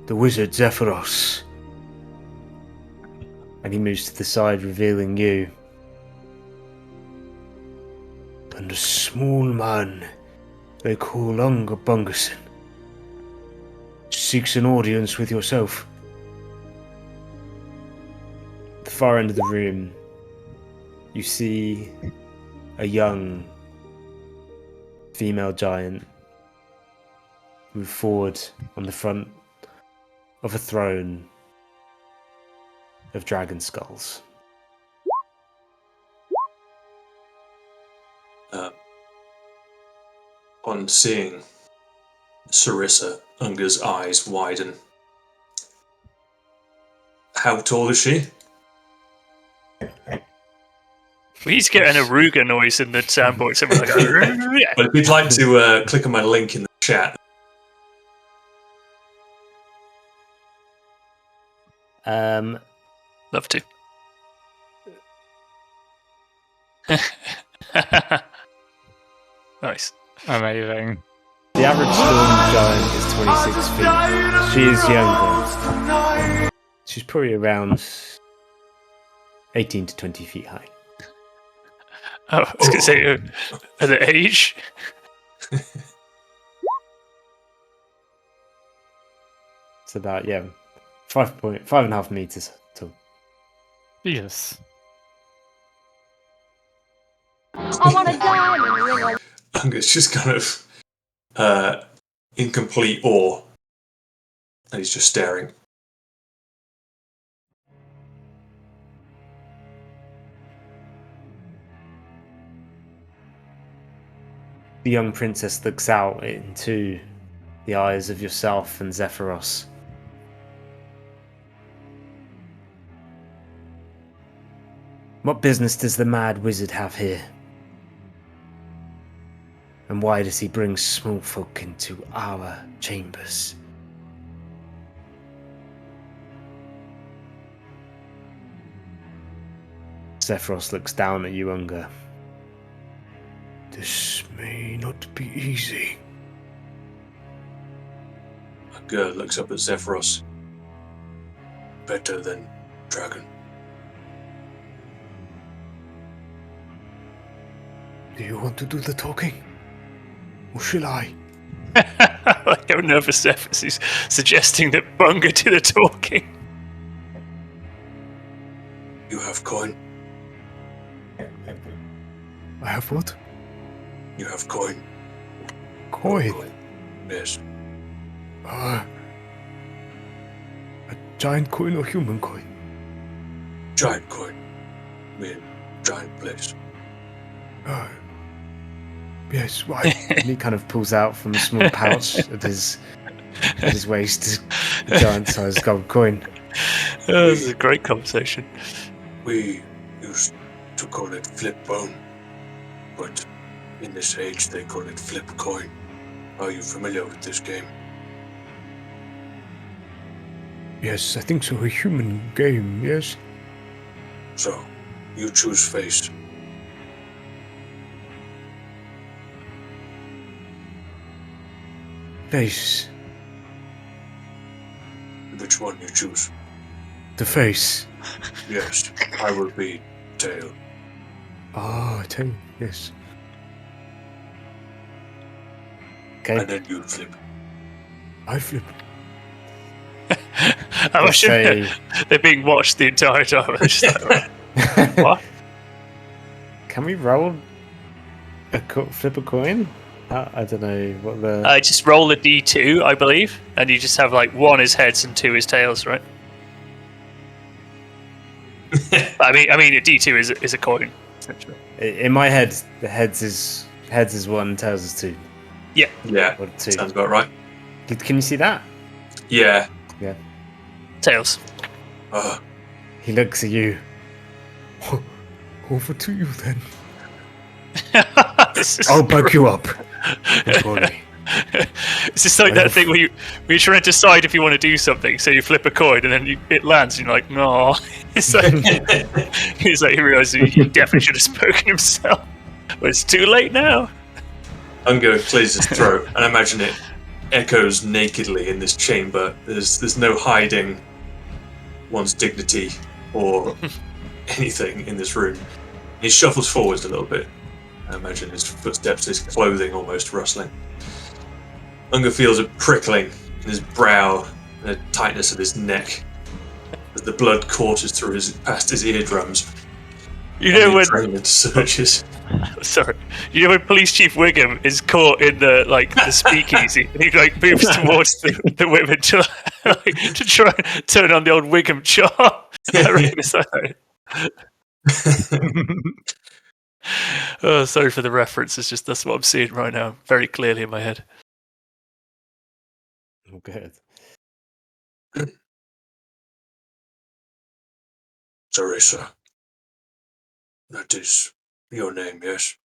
the wizard Zephyros." And he moves to the side, revealing you. "And a small man they call Ungabungason seeks an audience with yourself." At the far end of the room, you see a young female giant move forward on the front of a throne of dragon skulls. On seeing Sarissa, Unga's eyes widen. How tall is she? we need to get an Aruga noise in the soundboard. Something like that. But if you'd like to click on my link in the chat, Love to. Nice. Amazing. The average storm giant is 26 feet. She is younger. She's probably around 18 to 20 feet high. Oh, I was going to say, at the age? It's about 5.5 meters tall. Jesus. I want a diamond ring. Angus just kind of in complete awe, and he's just staring. The young princess looks out into the eyes of yourself and Zephyros. What business does the mad wizard have here? And why does he bring small folk into our chambers? Zephyros looks down at you, Unger. This may not be easy. A girl looks up at Zephyros. Better than dragon. Do you want to do the talking? Or shall I? Like how nervous Zephyrus is suggesting that Bunga do the talking. You have coin. I have what? You have coin. Coin. Yes. A giant coin or human coin? Giant coin. Mean giant place. Yes, why? And he kind of pulls out from a small pouch at his waist a giant-sized gold coin. Oh, this is a great conversation. We used to call it flip bone, but in this age they call it flip coin. Are you familiar with this game? Yes, I think so. A human game, yes? So, you choose face. Face. Which one you choose? The face. Yes, I will be tail. Ah, tail, yes. Okay, And then you flip. I flip. I'm Let's sure say- they're being watched the entire time. They're just like, what? Can we roll flip a coin? I don't know what the... Just roll a d2, I believe, and you just have like 1 is heads and 2 is tails, right? I mean, a d2 is a coin, essentially. In my head, the heads is 1, tails is 2. Yeah, Or 2. sounds about right. Can you see that? Yeah. Tails. He looks at you. Over to you then. This is I'll bug you up. Don't worry. It's just like that thing where you're trying to decide if you want to do something, so you flip a coin and then it lands and you're like, no. It's like, he realizes he definitely should have spoken himself. But it's too late now. Unger clears his throat, and I imagine it echoes nakedly in this chamber. There's no hiding one's dignity or anything in this room. He shuffles forwards a little bit. I imagine his footsteps, his clothing almost rustling. Unger feels a prickling in his brow and a tightness of his neck as the blood courses through past his eardrums. You know when Adrenaline surges. Sorry. You know when Police Chief Wiggum is caught in the speakeasy and he moves towards the women to try and turn on the old Wiggum charm? I reckon it's like that. Oh, sorry for the reference. It's just that's what I'm seeing right now, very clearly in my head. Oh, good. Teresa. That is your name, yes?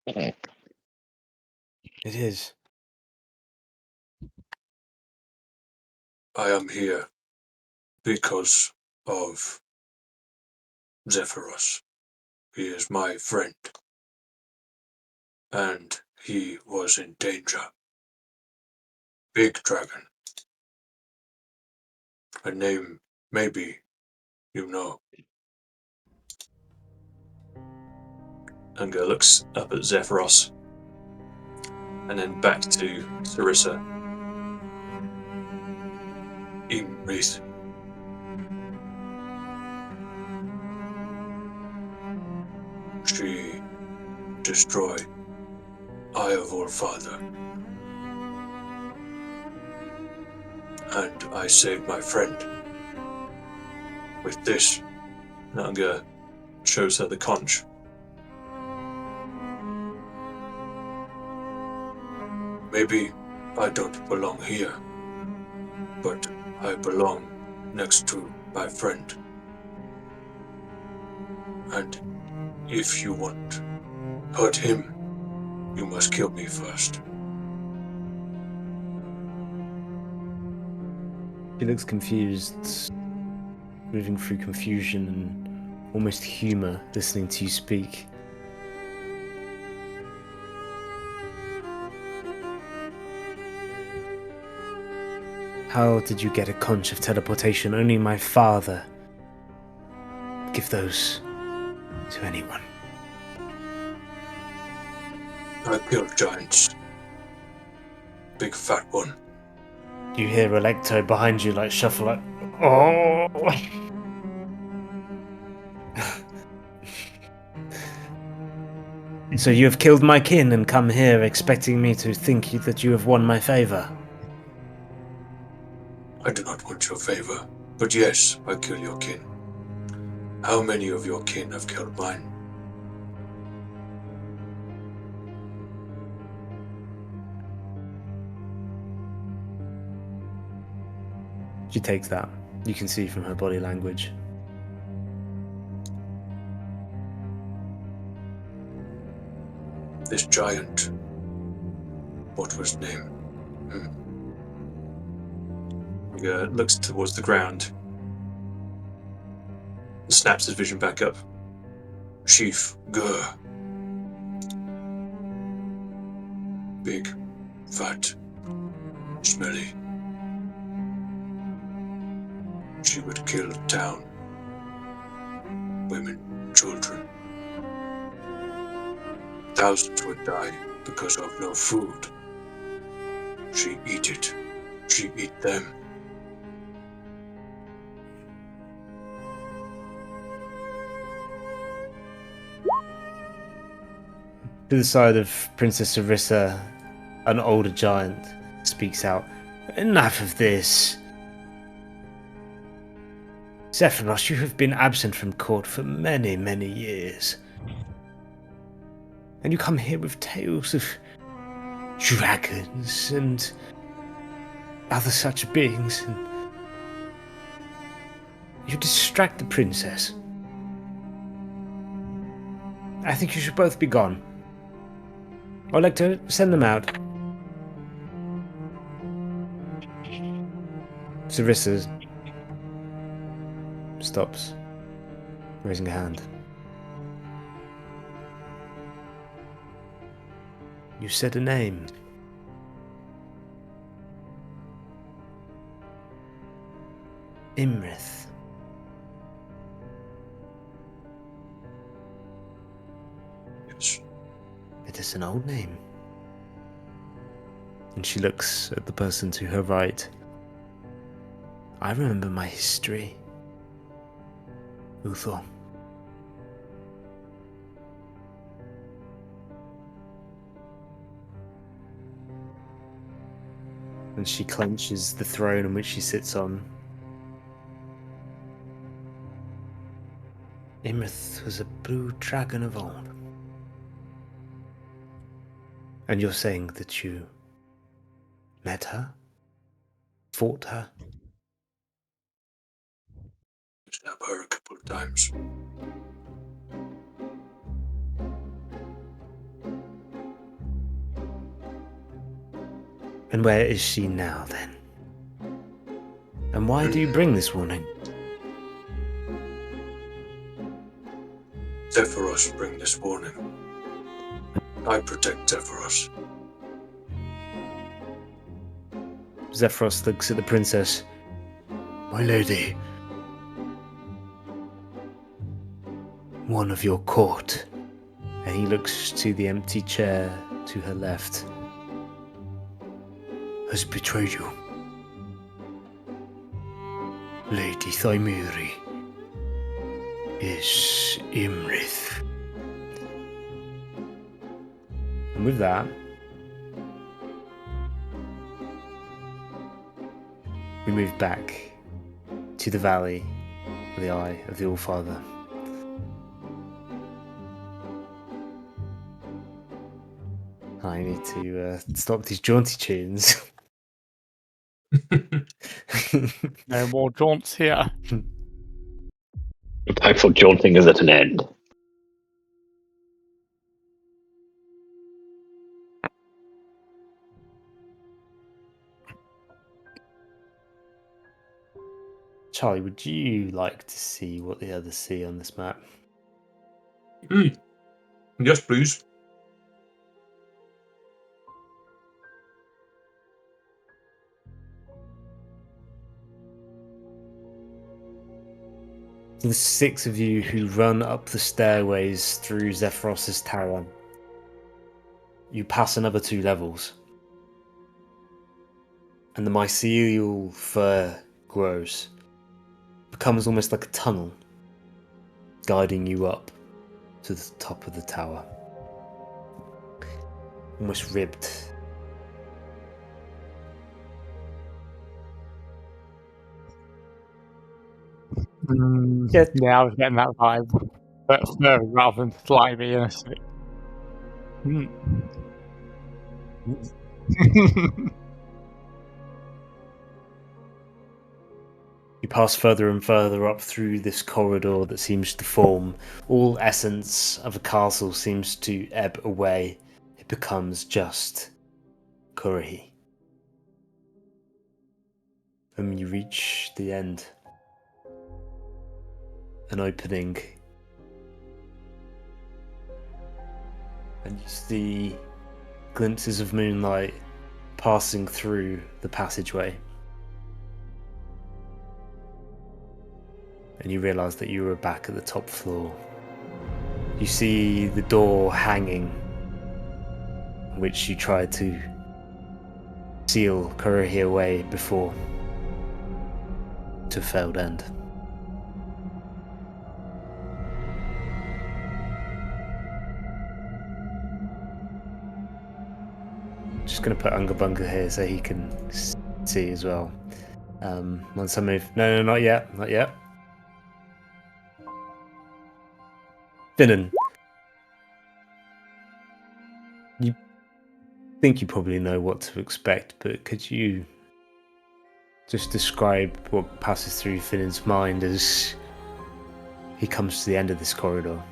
It is. I am here because of Zephyros. He is my friend. and he was in danger. Big dragon. A name maybe you know. Unger looks up at Zephyros and then back to Sarissa. Imrith. She destroyed Eye of All Father. And I saved my friend. With this, Unger shows her the conch. Maybe I don't belong here, but I belong next to my friend. And if you want hurt him, you must kill me first. She looks confused, moving through confusion and almost humour listening to you speak. How did you get a conch of teleportation? Only my father would give those to anyone. I killed giants. Big fat one. You hear Electo behind you like shuffle like, oh. So you have killed my kin and come here expecting me to think that you have won my favour. I do not want your favor, but yes, I kill your kin. How many of your kin have killed mine? She takes that. You can see from her body language. This giant. What was his name? Looks towards the ground. Snaps his vision back up. Chief Gur. Big, fat, smelly. She would kill town. Women, children. Thousands would die because of no food. She eat it. She eat them. To the side of Princess Sarissa, an older giant speaks out. Enough of this. Zephyros, you have been absent from court for many, many years. And you come here with tales of dragons and other such beings, and you distract the princess. I think you should both be gone. I'd like to send them out. Sarissa stops, raising a hand. You said a name. Imrith. Yes. It is an old name. And she looks at the person to her right. I remember my history. Uthor. And she clenches the throne on which she sits on. Imrith was a blue dragon of old. And you're saying that you met her? Fought her? Snap her a couple of times. And where is she now, then? And why do you bring this warning? Zephyros bring this warning. I protect Zephyros. Zephyros looks at the princess. My lady, one of your court. And he looks to the empty chair to her left. Has betrayed you. Lady Thymiri is Imrith. And with that, we move back to the valley of the Eye of the Allfather. I need to stop these jaunty tunes. No more jaunts here. The playful jaunting is at an end. Charlie, would you like to see what the others see on this map? Yes, please. The 6 of you who run up the stairways through Zephyros' tower. You pass another 2 levels. And the mycelial fur grows. Becomes almost like a tunnel, guiding you up to the top of the tower. Almost ribbed. Yeah, I was getting that vibe. But furry rather than slimy and a stick. You pass further and further up through this corridor that seems to form. All essence of a castle seems to ebb away. It becomes just Currahee. And when you reach the end, an opening, and you see glimpses of moonlight passing through the passageway. And you realise that you are back at the top floor. You see the door hanging, which you tried to seal Currahee away before, to a failed end. Just going to put Unga Bunga here so he can see as well. Once I move... No, not yet. Not yet. Finan. You think you probably know what to expect, but could you just describe what passes through Finan's mind as he comes to the end of this corridor?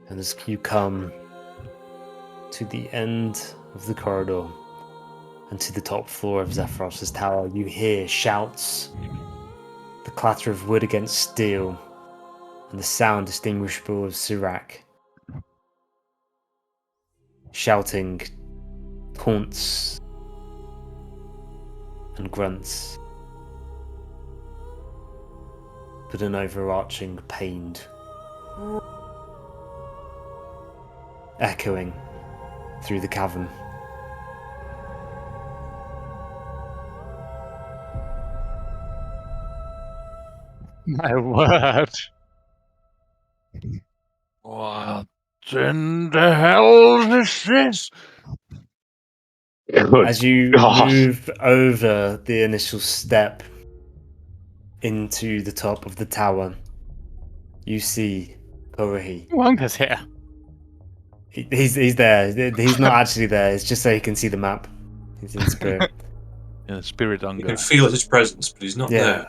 And as you come to the end of the corridor and to the top floor of Zephyros' tower, you hear shouts, the clatter of wood against steel, and the sound distinguishable of Sirac shouting taunts and grunts, but an overarching pained echoing through the cavern. My word. What in the hell is this? As you God. move over the initial step into the top of the tower, you see Currahee. Wonka's here. He's there. He's not actually there. It's just so he can see the map. He's in spirit. Spirit You Unger. can feel his presence, but he's not Yeah. there.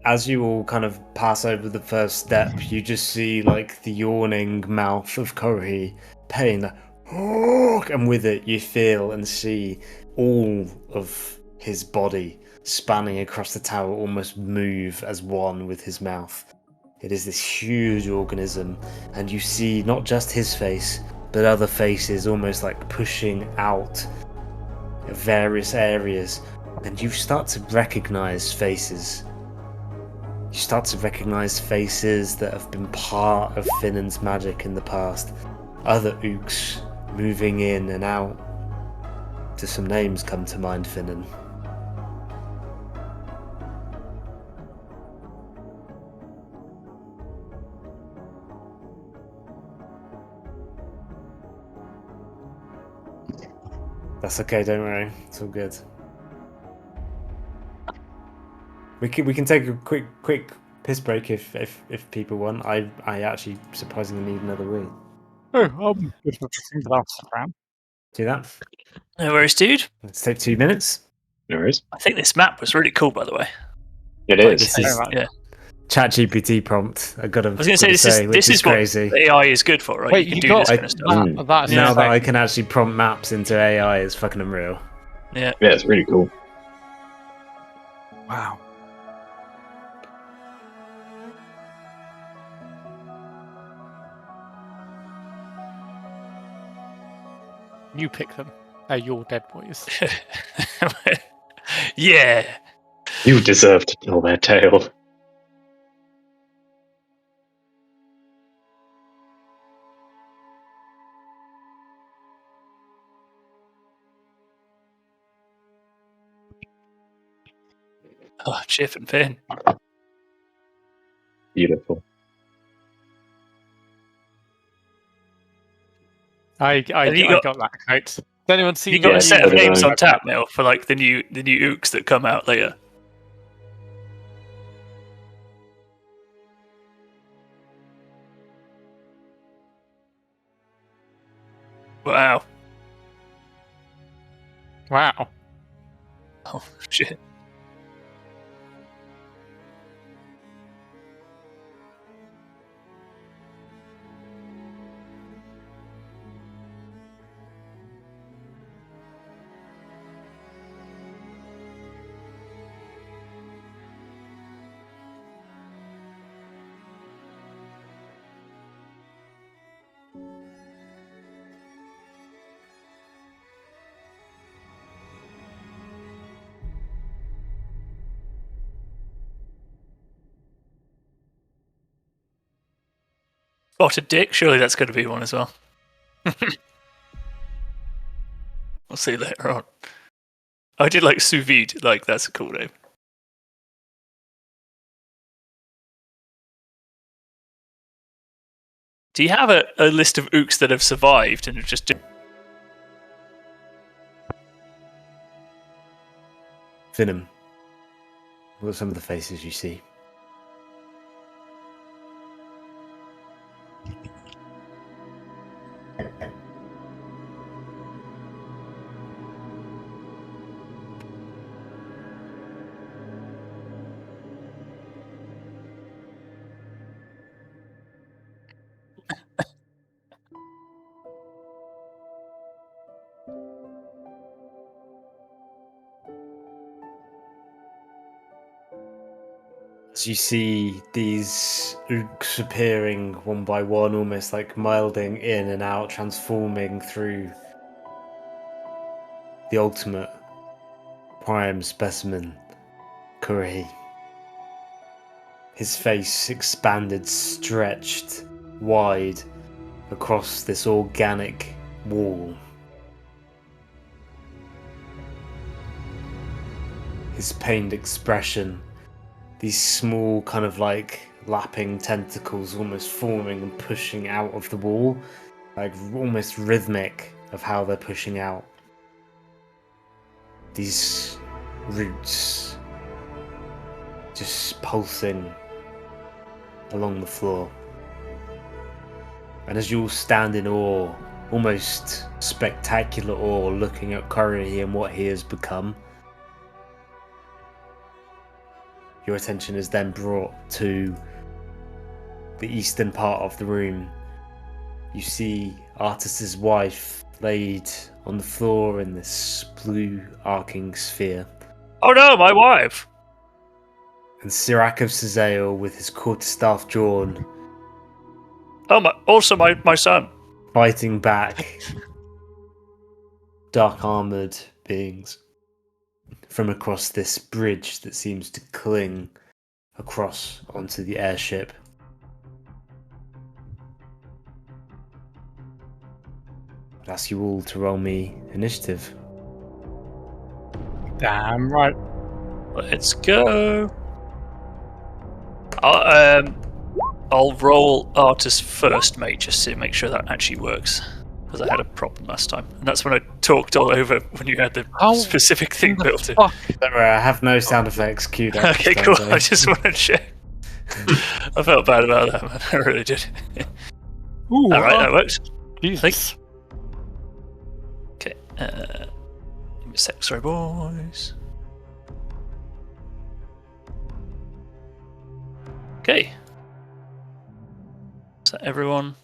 As you all kind of pass over the first step, you just see like the yawning mouth of Kohi paying and with it you feel and see all of his body spanning across the tower almost move as one with his mouth. It is this huge organism, and you see not just his face, but other faces almost like pushing out of various areas, and you start to recognize faces. You start to recognize faces that have been part of Finnan's magic in the past. Other Ooks moving in and out. Do some names come to mind, Finnan? That's okay, don't worry. It's all good. We can take a quick piss break if people want. I actually surprisingly need another wee. Oh, good for the last round. Do that. No worries, dude. Let's take 2 minutes. No worries. I think this map was really cool, by the way. It Like, is. This is yeah. ChatGPT prompt. I I was going to say this is crazy. what AI is good for, right? Wait, you you can do got this kind of stuff. That's Now that I insane. can actually prompt maps into AI is fucking unreal. Yeah. Yeah, it's really cool. Wow. You pick them. They're your dead boys. Yeah. You deserve to tell their tale. Oh, Chip and Finn. Beautiful. I Have you got that quote. Does anyone see You got Yeah, a set of so did names I. on tap now for like the new Ooks that come out later. Wow. Wow. Oh shit. Spotted Dick, surely that's going to be one as well. We'll see later on. I did like sous vide, like that's a cool name. Do you have a list of Ooks that have survived and have just Finnan, what are some of the faces you see? As you see these Ooks appearing one by one, almost like melding in and out, transforming through the ultimate prime specimen, Kurahi. His face expanded, stretched wide across this organic wall. His pained expression, these small kind of like lapping tentacles almost forming and pushing out of the wall, like almost rhythmic of how they're pushing out. These roots just pulsing along the floor. And as you all stand in awe, almost spectacular awe, looking at Korohi and what he has become, your attention is then brought to the eastern part of the room. You see Artus's wife laid on the floor in this blue arcing sphere. Oh no, my wife! And Sirak of Cezail with his quarterstaff drawn, Oh, my son. fighting back dark armoured beings from across this bridge that seems to cling across onto the airship. I'd ask you all to roll me initiative. Damn right. Let's go. I'll roll Artus first, mate, just to make sure that actually works. Because I had a problem last time. And that's when I talked all over when you had the specific thing built in. Don't worry, I have no sound effects queued up. Okay, cool. I just want to check. I felt bad about that, man. I really did. Ooh, Alright, that works. Jesus. Okay. Give me a sec. Sorry, boys. Okay. Is that everyone?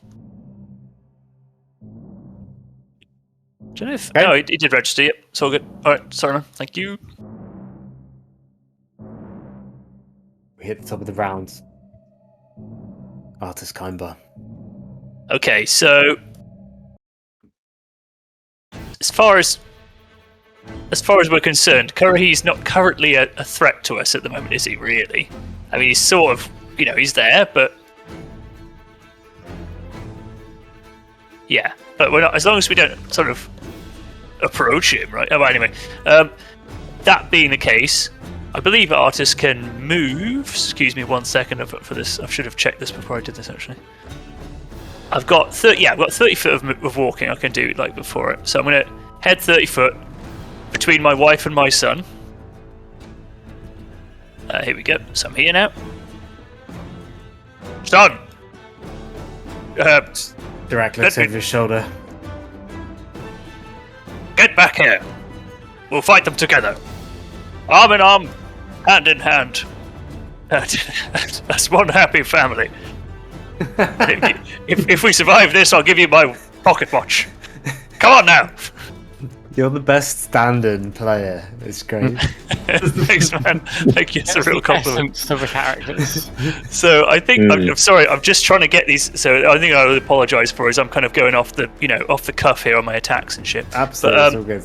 Do you know if... Okay. No, he did register. Yep, it's all good. Alright, sorry, man. Thank you. We hit the top of the round. Artus Kaimba. Okay, so... As far as we're concerned, Korohi's not currently a threat to us at the moment, is he, really? I mean, he's sort of... he's there, but... Yeah, but we're not... As long as we don't sort of approach him, right? Oh, well, anyway. That being the case, I believe Artus can move... Excuse me 1 second for this. I should have checked this before I did this, actually. I've got 30 foot of walking I can do, like, before it. So I'm going to head 30 foot between my wife and my son. Here we go. So I'm here now. Son! Sirak looks over his shoulder. Get back here! We'll fight them together. Arm in arm, hand in hand. That's one happy family. If we survive this, I'll give you my pocket watch. Come on now! You're the best stand-in player. It's great. Thanks, man. Thank you. It's a real compliment. Essence of the characters. So I think I'm sorry. I'm just trying to get these. So I think I would apologise for is I'm kind of going off the off the cuff here on my attacks and shit. Absolutely, it's all good.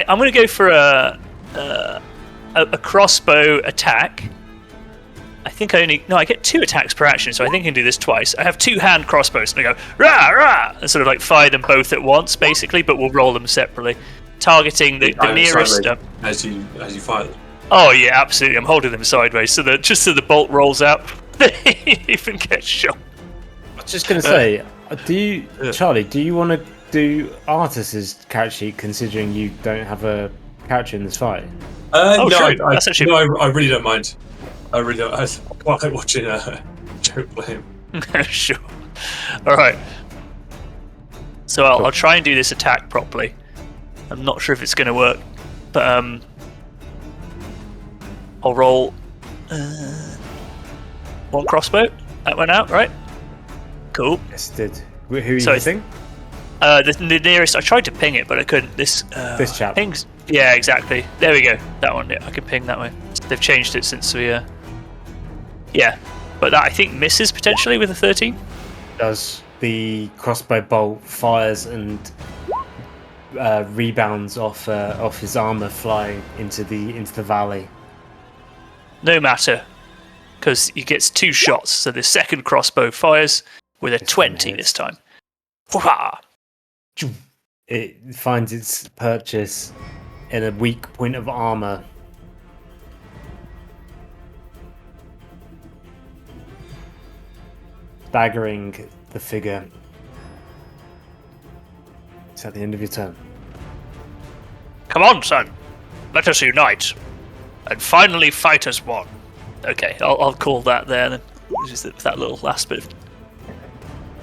I'm going to go for a crossbow attack. I think I get 2 attacks per action, so I think I can do this twice. I have 2 hand crossbows, and I go rah rah, and sort of like fire them both at once, basically, but we'll roll them separately, targeting the nearest. As you fire them. Oh yeah, absolutely. I'm holding them sideways, so that just so the bolt rolls out, they even get shot. I was just going to say, Charlie, do you want to do Artus's character sheet, considering you don't have a character in this fight? No, sure. That's actually... I really don't mind. I really don't. I like watching Joe play him. Sure. All right. So I'll try and do this attack properly. I'm not sure if it's going to work, but I'll roll 1 crossbow. That went out, right? Cool. Yes, it did. Who are you hitting? The nearest. I tried to ping it, but I couldn't. This chap. pings. Yeah, exactly. There we go. That one. Yeah, I can ping that way. They've changed it since we. Yeah, but that I think misses potentially with a 13. Does the crossbow bolt fires and rebounds off his armor, flying into the valley? No matter, because he gets 2 shots. So the second crossbow fires with a 20 this time. Wah! It finds its purchase in a weak point of armor. Staggering the figure. It's at the end of your turn. Come on, son. Let us unite and finally fight as one. Okay, I'll call that there then. Just that little last bit.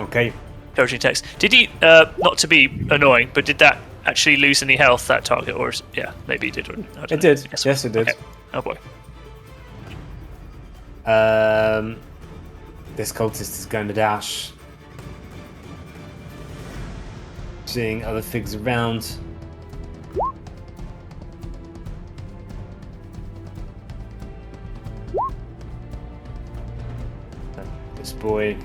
Okay. Encouraging text. Did he, not to be annoying, but did that actually lose any health, that target? Or, yeah, maybe it did. I don't It know. did. Yes, it did. Okay. Oh boy. This cultist is going to dash. Seeing other figs around. This boy.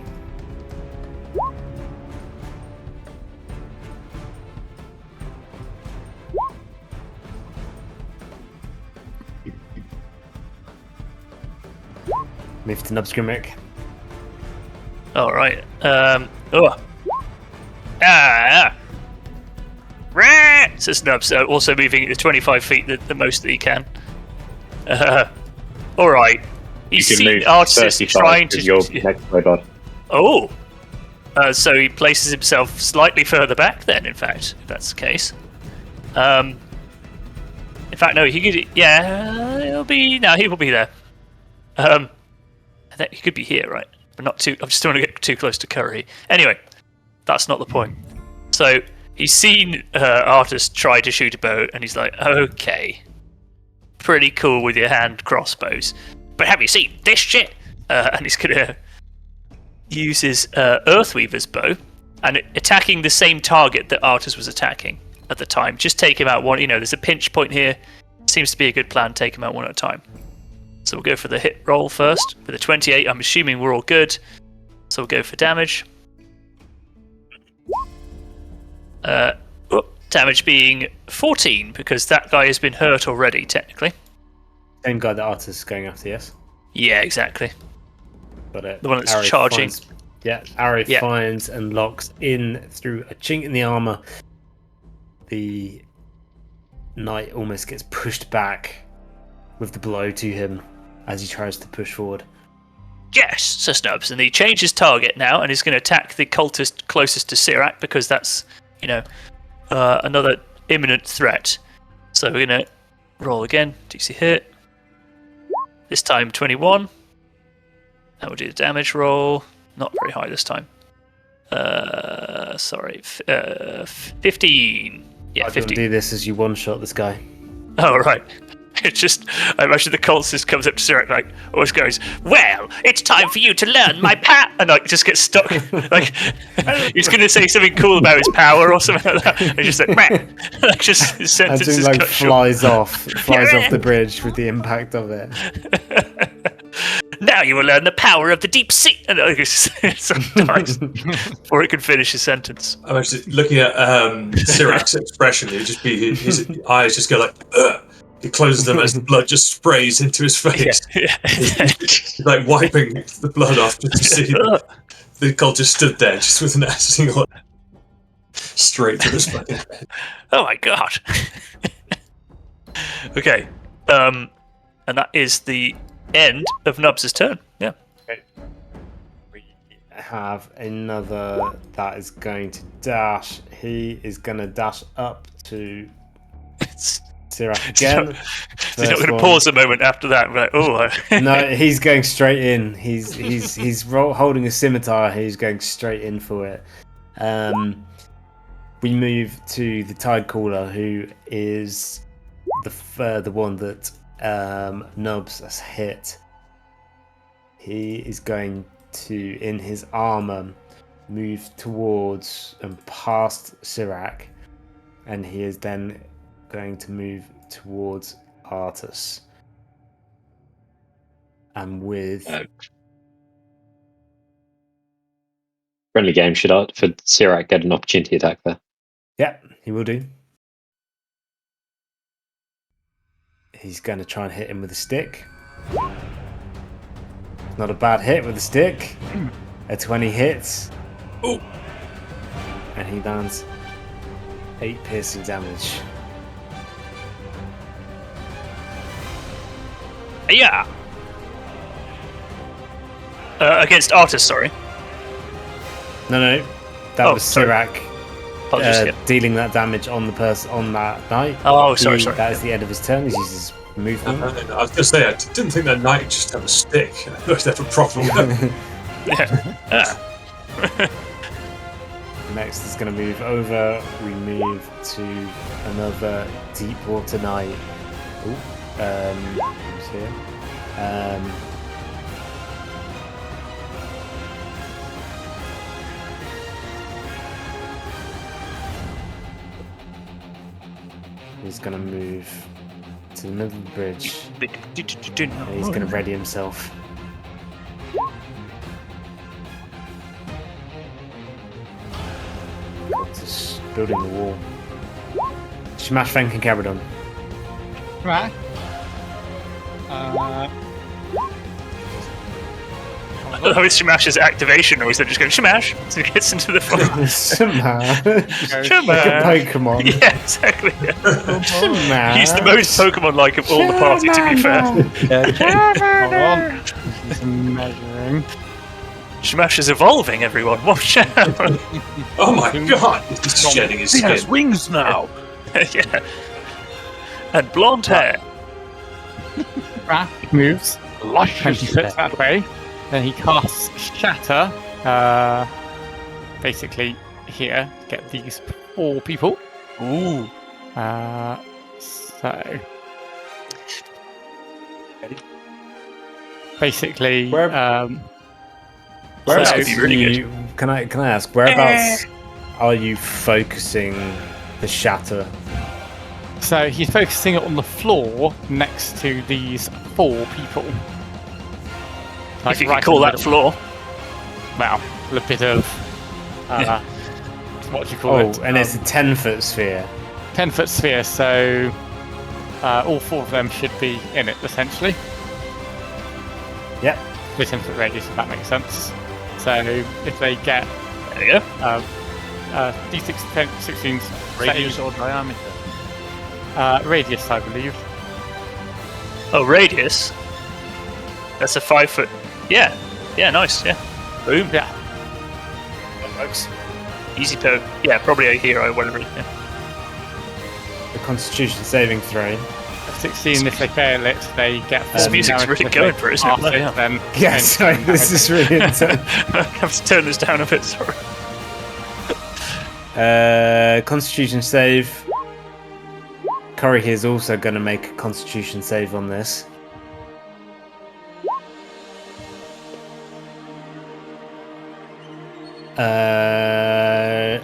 Move to Nubsgrimmick. Alright. Rah! Says Nubs, also moving at 25 feet, the most that he can. Alright. He's You can seen move Artis 35 trying because to. you're next to my bud. Oh! So he places himself slightly further back then, in fact, if that's the case. In fact, no, he could. Yeah, he'll be. No, he will be there. I think he could be here, right? But not too. I just don't want to get too close to Curry. Anyway, that's not the point. So he's seen Artis try to shoot a bow, and he's like, okay, pretty cool with your hand crossbows. But have you seen this shit? And he's gonna use his Earthweaver's bow and attacking the same target that Artis was attacking at the time. Just take him out one. There's a pinch point here. Seems to be a good plan. Take him out one at a time. So we'll go for the hit roll first with a 28. I'm assuming we're all good. So we'll go for damage. Damage being 14 because that guy has been hurt already, technically. Same guy that Artis is going after, yes? Yeah, exactly. Got it. The one that's Arrow charging. Arrow Yeah. finds and locks in through a chink in the armor. The knight almost gets pushed back with the blow to him as he tries to push forward. Yes, says Nubs, and he changes target now and is going to attack the cultist closest to Sirac because that's, another imminent threat. So we're going to roll again. DC hit. This time 21. And we'll do the damage roll. Not very high this time. 15. Yeah, I 15. do this as you one-shot this guy. Oh, right. It's just, I imagine the cultist comes up to Sirac, always goes, well, it's time for you to learn my power, and just gets stuck. He's going to say something cool about his power or something like that. And just meh. Just his And sentences just cut short. flies off the bridge with the impact of it. Now you will learn the power of the deep sea. And sometimes before he can finish his sentence. I'm actually looking at Sirac's expression. It'd just be his eyes just go like, ugh. He closes them as the blood just sprays into his face. Yeah. He's like wiping the blood off just to see the cultist stood there just with an acid straight to his fucking head. Oh my god. Okay. And that is the end of Nubs' turn. Yeah. We have another that is going to dash. He is going to dash up to Sirac again. He's not going to pause a moment after that. Like, No, he's going straight in. He's holding a scimitar. He's going straight in for it. We move to the Tidecaller, who is the one that Nubs has hit. He is going to, in his armor, move towards and past Sirac, and he is then going to move towards Artis. And with Friendly game, should Sirac get an opportunity attack there? yeah, he will do. He's going to try and hit him with a stick. Not a bad hit with a stick. A 20 hits. Oh. And he lands 8 piercing damage. yeah. Against Artis, sorry. No. That Oh, was sorry. Sirac Apologies, yeah. dealing that damage on the person on that knight. Oh, sorry. That is the end of his turn. He uses movement. I was going to say, I didn't think that knight just had a stick. I thought he'd have a proper weapon. Yeah. Next is going to move over. We move to another deep water knight. Who's here? He's going to move to the middle of the bridge. And he's going to ready himself. Just building the wall. Smash Fang and Cabradon. Right. Oh, it's Shamash's activation, or is that just going Shamash? So he gets into the fire. Smash. Smash. Like a Pokemon. Yeah, exactly. Smash. He's the most Pokemon-like of all the party, to be fair. Hold on. He's measuring. Shamash is evolving, everyone. Watch out. Oh my god! He's shedding his He skin. has wings now. Yeah. And blonde hair. Raph moves 20 foot that way. Then he casts Shatter, basically here, to get these 4 people. Ooh. So basically, Whereabouts That'd be really you, can I ask, whereabouts are you focusing the shatter? so he's focusing it on the floor next to these 4 people. If you right could call in the that floor. Well, a bit of what do you call it? And it's a 10-foot sphere. 10-foot sphere, so all 4 of them should be in it, essentially. Yep. The 10-foot radius, if that makes sense. So if they get There you go. D6, 10, 16s, Radius or diameter? radius, I believe. Oh, radius. That's a 5-foot. Yeah. Yeah, nice. Yeah. Boom. Yeah. That works. Easy poke. Yeah, probably a hero, whatever. Yeah. The Constitution saving throw. 16, if they fail it, they get This 4 music's damage. really If going they for it, isn't it? pass Bloody hell. Then Yeah, sorry, this is really intense. I have to turn this down a bit, sorry. Constitution save. Curry is also going to make a Constitution save on this.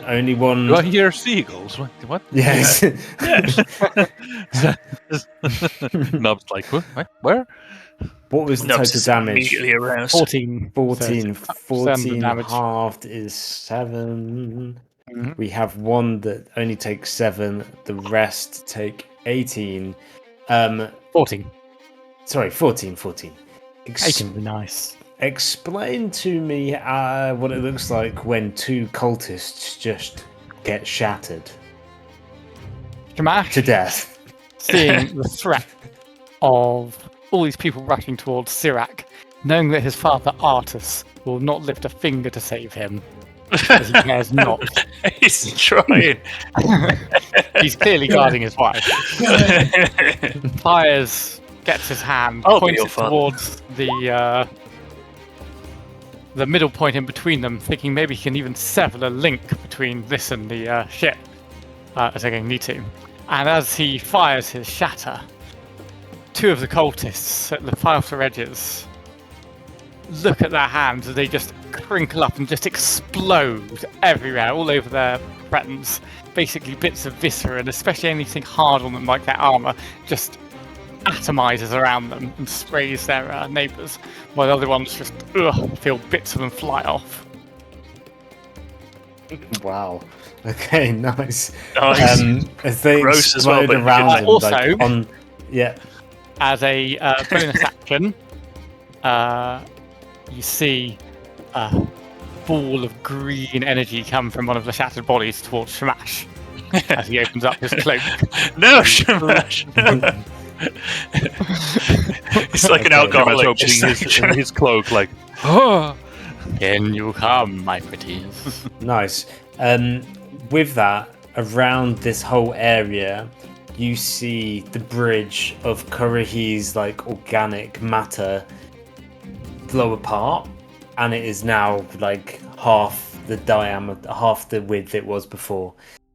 Only one. Do I hear seagulls? What? Yes. Nub's like, what? Where? What was the Nubs total is damage? immediately aroused. 14. 14. So 14 damage. halved is 7. Mhm. We have one that only takes 7. The rest take 18. 14. Sorry, 14. 18 would be nice. Explain to me what it looks like when 2 cultists just get shattered Shamash, to death. seeing the threat of all these people rushing towards Sirac, knowing that his father Artus will not lift a finger to save him, because he cares not. He's trying. He's clearly guarding his wife. Fires, gets his hand, I'll be points your it father. towards the middle point in between them, thinking maybe he can even sever a link between this and the ship, as they're going to need to. And as he fires his shatter, 2 of the cultists at the farther edges look at their hands as they just crinkle up and just explode everywhere, all over their friends. Basically, bits of viscera, and especially anything hard on them, like their armor, just atomizes around them and sprays their neighbors, while the other ones just feel bits of them fly off. Wow. Okay, nice. Nice. As they Gross as well, explode but around him, also- like on, yeah. As a bonus action, you see a ball of green energy come from one of the shattered bodies towards Shamash as he opens up his cloak. No, Shamash. It's like an Okay. Shamash alcoholic. opening Just like, his cloak like, oh. Can you come, my pretties? Nice. With that, around this whole area, you see the bridge of Kurihi's like organic matter blow apart, and it is now like half the diameter, half the width it was before.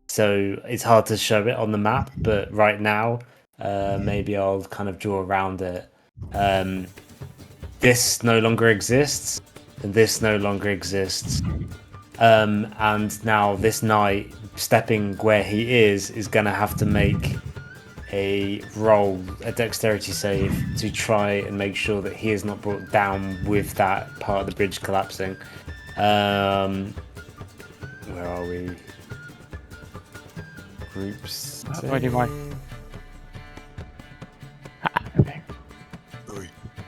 So it's hard to show it on the map, but right now, maybe I'll kind of draw around it. This no longer exists, and this no longer exists. And now this knight, stepping where he is going to have to make a dexterity save to try and make sure that he is not brought down with that part of the bridge collapsing. Where are we? Groups. Where do you mind? Okay.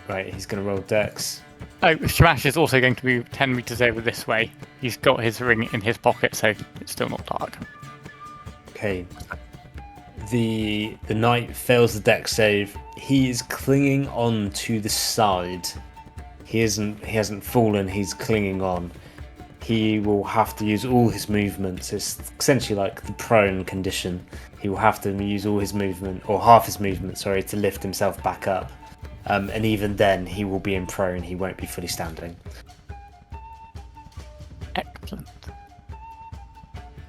Right, he's going to roll dex. Oh, Shamash is also going to be 10 meters over this way. He's got his ring in his pocket, so it's still not dark. Okay. The knight fails the dex save. He is clinging on to the side. He hasn't fallen, he's clinging on. He will have to use all his movements. It's essentially like the prone condition. He will have to use all his movement, or half his movement, sorry, to lift himself back up. And even then, he will be in prone. He won't be fully standing. Excellent.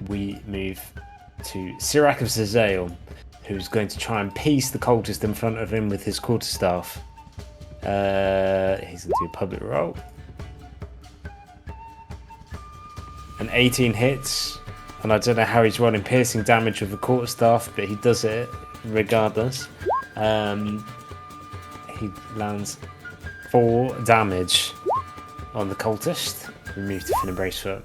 We move to Sirak of Zazael, who's going to try and piece the cultist in front of him with his quarterstaff. He's going to do a public roll. An 18 hits, and I don't know how he's rolling piercing damage with the quarterstaff, but he does it regardless. He lands 4 damage on the cultist. We move to Finn Bracefoot.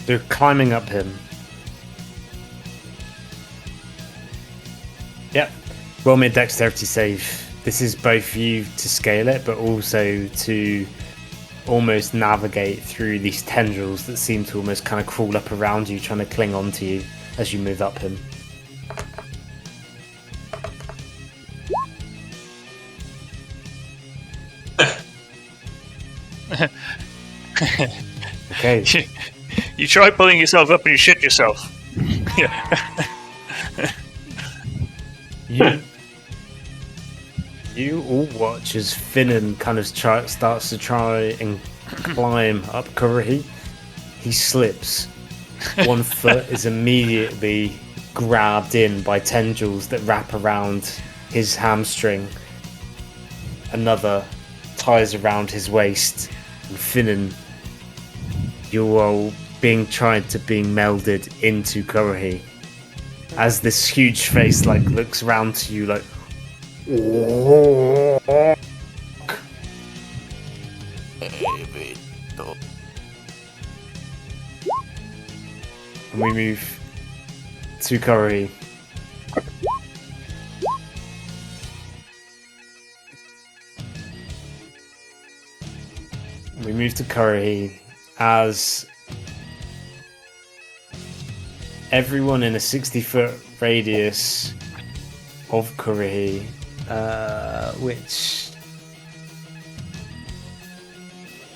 They're climbing up him. Yep. Roll me a dexterity save. This is both for you to scale it, but also to almost navigate through these tendrils that seem to almost kind of crawl up around you, trying to cling onto you as you move up him. Okay. You try pulling yourself up and you shit yourself. Yeah. You all watch as Finnan kind of starts to try and climb up Kurahi. He slips. One foot is immediately grabbed in by tendrils that wrap around his hamstring. Another ties around his waist. And Finnan, you're all being melded into Kurahi. As this huge face looks around to you like, and we move to Kurahi. We move to Kurahi as everyone in a 60-foot radius of Kurahi, which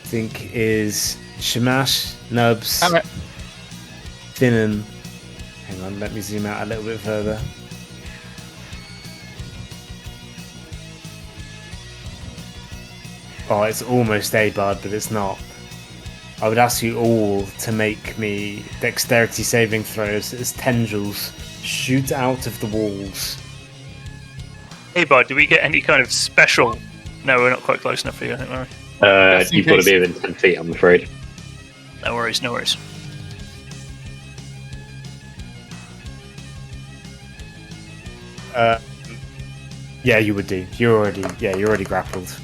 I think is Shamash, Nubs, Finnan. Hang on, let me zoom out a little bit further. Oh, it's almost Abard, but it's not. I would ask you all to make me dexterity saving throws as tendrils shoot out of the walls. Hey, bud, do we get any kind of special? No, we're not quite close enough for you, I think, are we? You've got to be within 10 feet, I'm afraid. No worries, no worries. Yeah, you would do. You're already grappled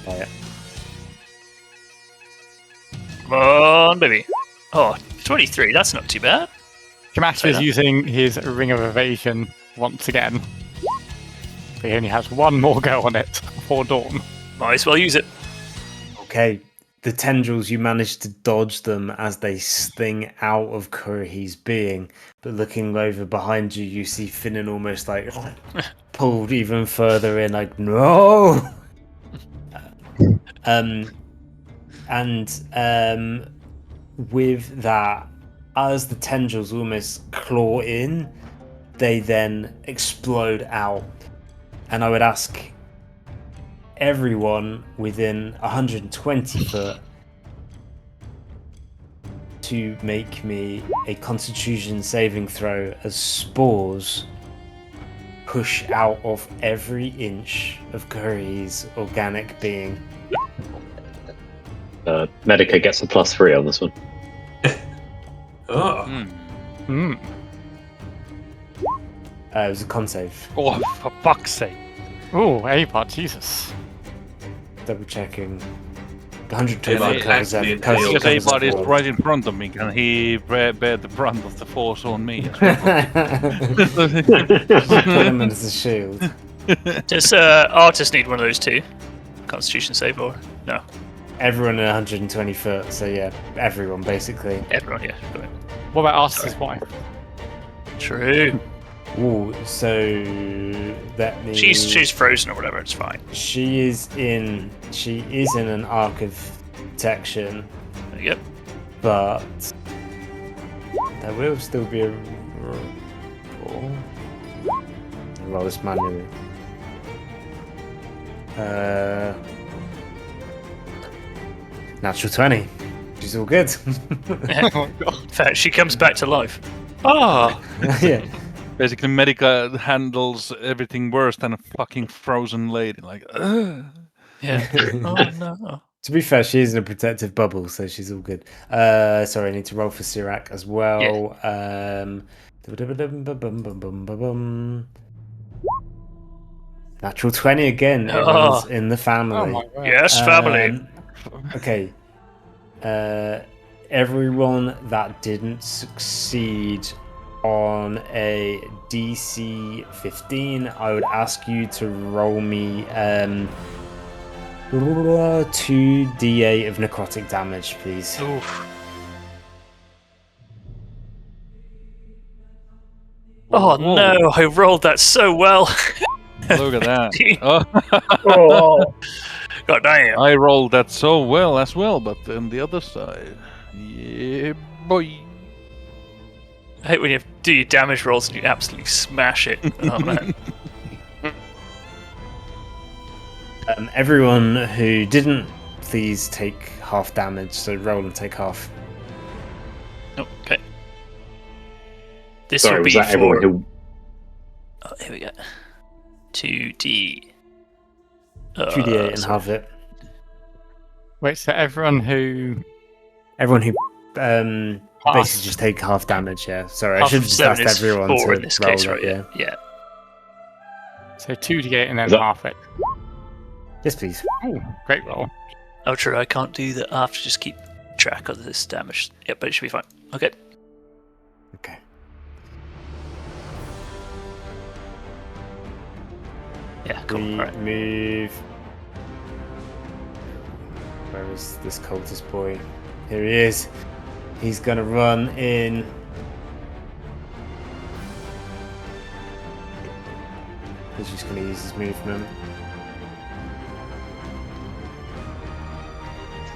by it. Come on, baby. Oh, 23. That's not too bad. Komatsu is using his Ring of Evasion once again. He only has one more go on it before dawn. Might as well use it. Okay, the tendrils, you manage to dodge them as they sting out of Kurohi's being, but looking over behind you, you see Finnan almost like pulled even further in, like, no! With that, as the tendrils almost claw in, they then explode out. And I would ask everyone within 120 foot to make me a Constitution saving throw as spores push out of every inch of Kurohi's organic being. Medica gets a +3 on this one. Oh, Hmm. It was a con save. Oh, for fuck's sake! Oh, Apod, Jesus. Double checking. 120 Avard covers actually every- covers- impaled Because covers Avard is the right in front of me, and he bear the brunt of the force on me. Put him as a shield. Does Artis need one of those two? Constitution save or no? Everyone in 120 foot, so yeah, everyone basically. Everyone, yeah. Got it. What about Artis' wife? True. Ooh, so that means She's frozen or whatever. It's fine. she is in an arc of protection, Yep. but there will still be a roll. Roll this manually. Natural 20. She's all good. In fact, she comes back to life. Ah. Yeah. Basically, Medica handles everything worse than a fucking frozen lady. Like, ugh. Yeah. Oh no. To be fair, she is in a protective bubble, so she's all good. Sorry, I need to roll for Sirac as well. Natural 20 again. It runs in the family. Oh my god. Yes, family. Okay. Everyone that didn't succeed on a DC 15, I would ask you to roll me 2d8 of necrotic damage, please. Oof. Oh no! I rolled that so well. Look at that. Oh, God damn. I rolled that so well as well, but on the other side, yeah, boy. I hate when you do your damage rolls and you absolutely smash it. Oh man. Everyone who didn't, please take half damage. So roll and take half. Okay. This Sorry, will was be that everyone for. who? Oh, here we go. 2d. 2d8 and half it. Wait, so everyone who Everyone who basically just take half damage. Yeah. Sorry, I Half should of have just 7 asked is everyone 4 to in this roll case, it. right? Yeah. Yeah. so 2d8 and then Is that- half it. Yes, please. Ooh, great roll. Oh, true. I can't do that. I have to just keep track of this damage. Yep, but it should be fine. Okay. Okay. Yeah, cool. We Alright. move. Where is this cultist boy? Here he is. He's gonna run in. He's just gonna use his movement.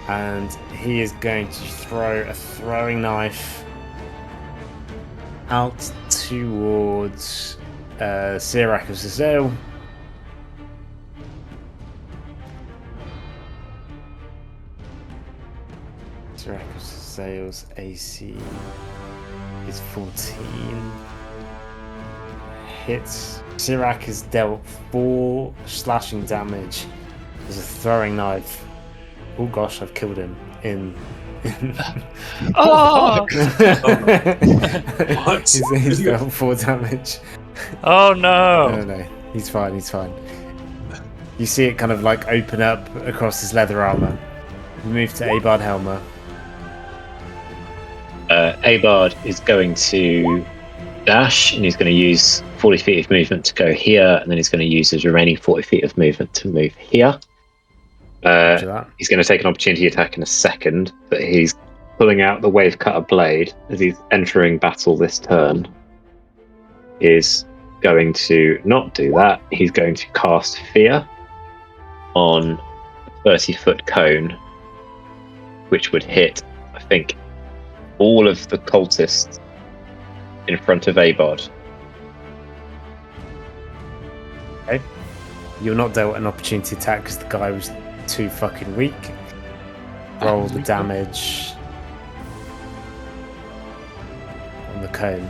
And he is going to throw a throwing knife out towards Sirac of Zazel. Sirac of Zazel's AC is 14. Hits. Sirac has dealt 4 slashing damage as a throwing knife. Oh gosh, I've killed him in. Oh! What? He's dealt 4 damage. Oh no! No, he's fine. He's fine. You see it kind of like open up across his leather armor. We move to Abard Helmer. Abard is going to dash, and he's going to use 40 feet of movement to go here, and then he's going to use his remaining 40 feet of movement to move here. Roger that. He's going to take an opportunity attack in a second, but he's pulling out the Wave Cutter Blade as he's entering battle this turn. Is going to not do that. He's going to cast Fear on a 30-foot cone, which would hit, I think, all of the cultists in front of Abard. Okay. You're not dealt an opportunity attack because the guy was too fucking weak. Roll the damage on the cone.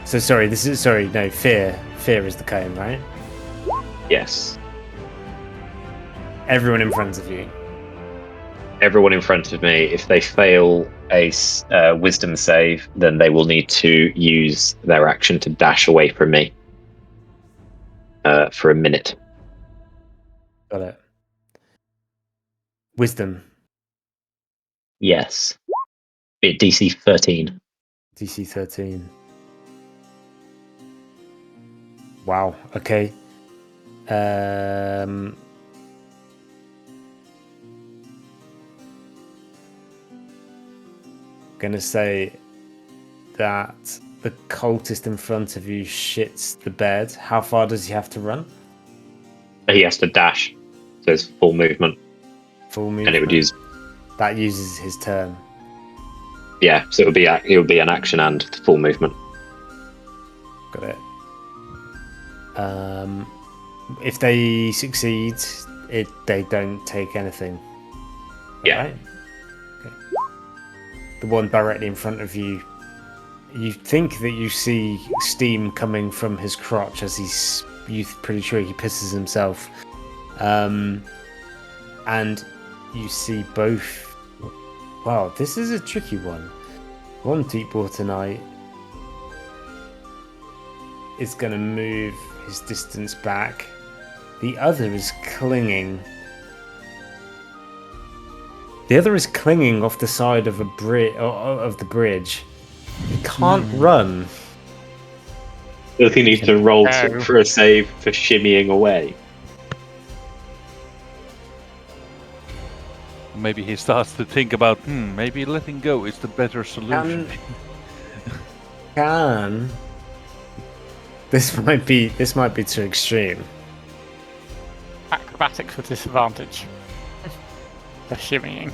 So sorry, Fear. Fear is the cone, right? Yes. Everyone in front of you. Everyone in front of me, if they fail a wisdom save, then they will need to use their action to dash away from me for a minute. Got it. Wisdom. Yes. Be DC 13. DC 13. Wow. Okay. Gonna say that the cultist in front of you shits the bed. How far does he have to run? He has to dash, so it's full movement, Full movement. and it would use That uses his turn. so it would be an action and full movement. Got it. If they succeed, they don't take anything. Yeah. Right? Okay. The one directly in front of you, you think that you see steam coming from his crotch as you're pretty sure he pisses himself. And you see both. Wow, this is a tricky one. One Deepwater Knight is going to move his distance back. The other is clinging. The other is clinging off the side of of the bridge. He can't run. Does he need to roll No. for a save for shimmying away? Maybe he starts to think about, maybe letting go is the better solution. Can this might be too extreme. Acrobatics with disadvantage. For shimmying.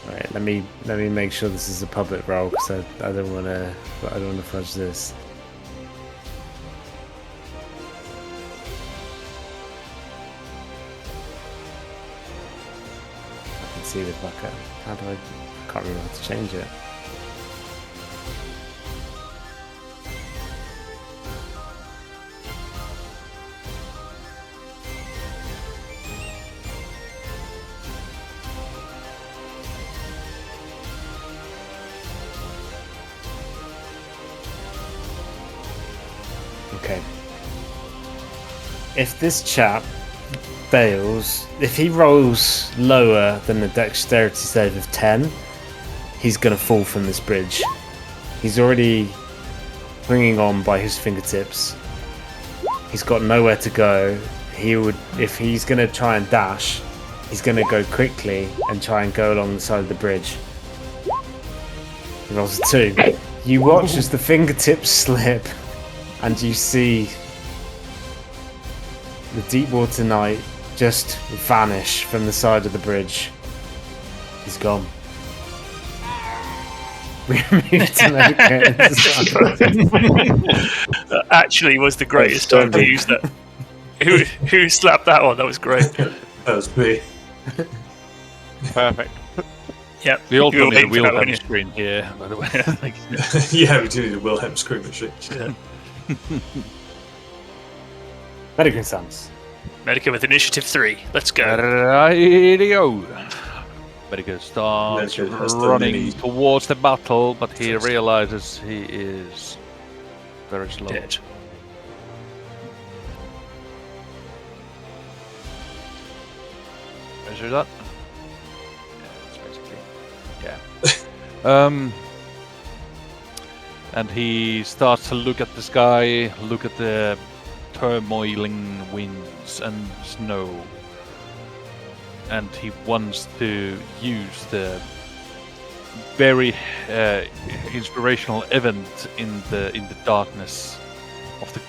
Right, let me make sure this is a public roll because I don't want to fudge this. I can see the bucket. How do I can't remember how to change it. Okay. If this chap fails, if he rolls lower than the dexterity save of 10, he's gonna fall from this bridge. He's already clinging on by his fingertips. He's got nowhere to go. If he's gonna try and dash, he's gonna go quickly and try and go along the side of the bridge. He rolls a 2. You watch as the fingertips slip, and you see the Deepwater Knight just vanish from the side of the bridge. He's gone. We moved to That actually was the greatest time to use that. Who slapped that one? That was great. That was me. Perfect. Yep. We also You were need a waiting for that, Wilhelm weren't you? screen here, by the way. Like, Yeah, we do need a Wilhelm scream machine. Medical Sans. Medica with initiative 3. Let's go. Radio. Medica starts Medica has the running lead. towards the battle, but he realizes he is very slow. Dead. Measure that. It's And he starts to look at the sky, look at the turmoiling winds and snow. And he wants to use the very inspirational event in the darkness of the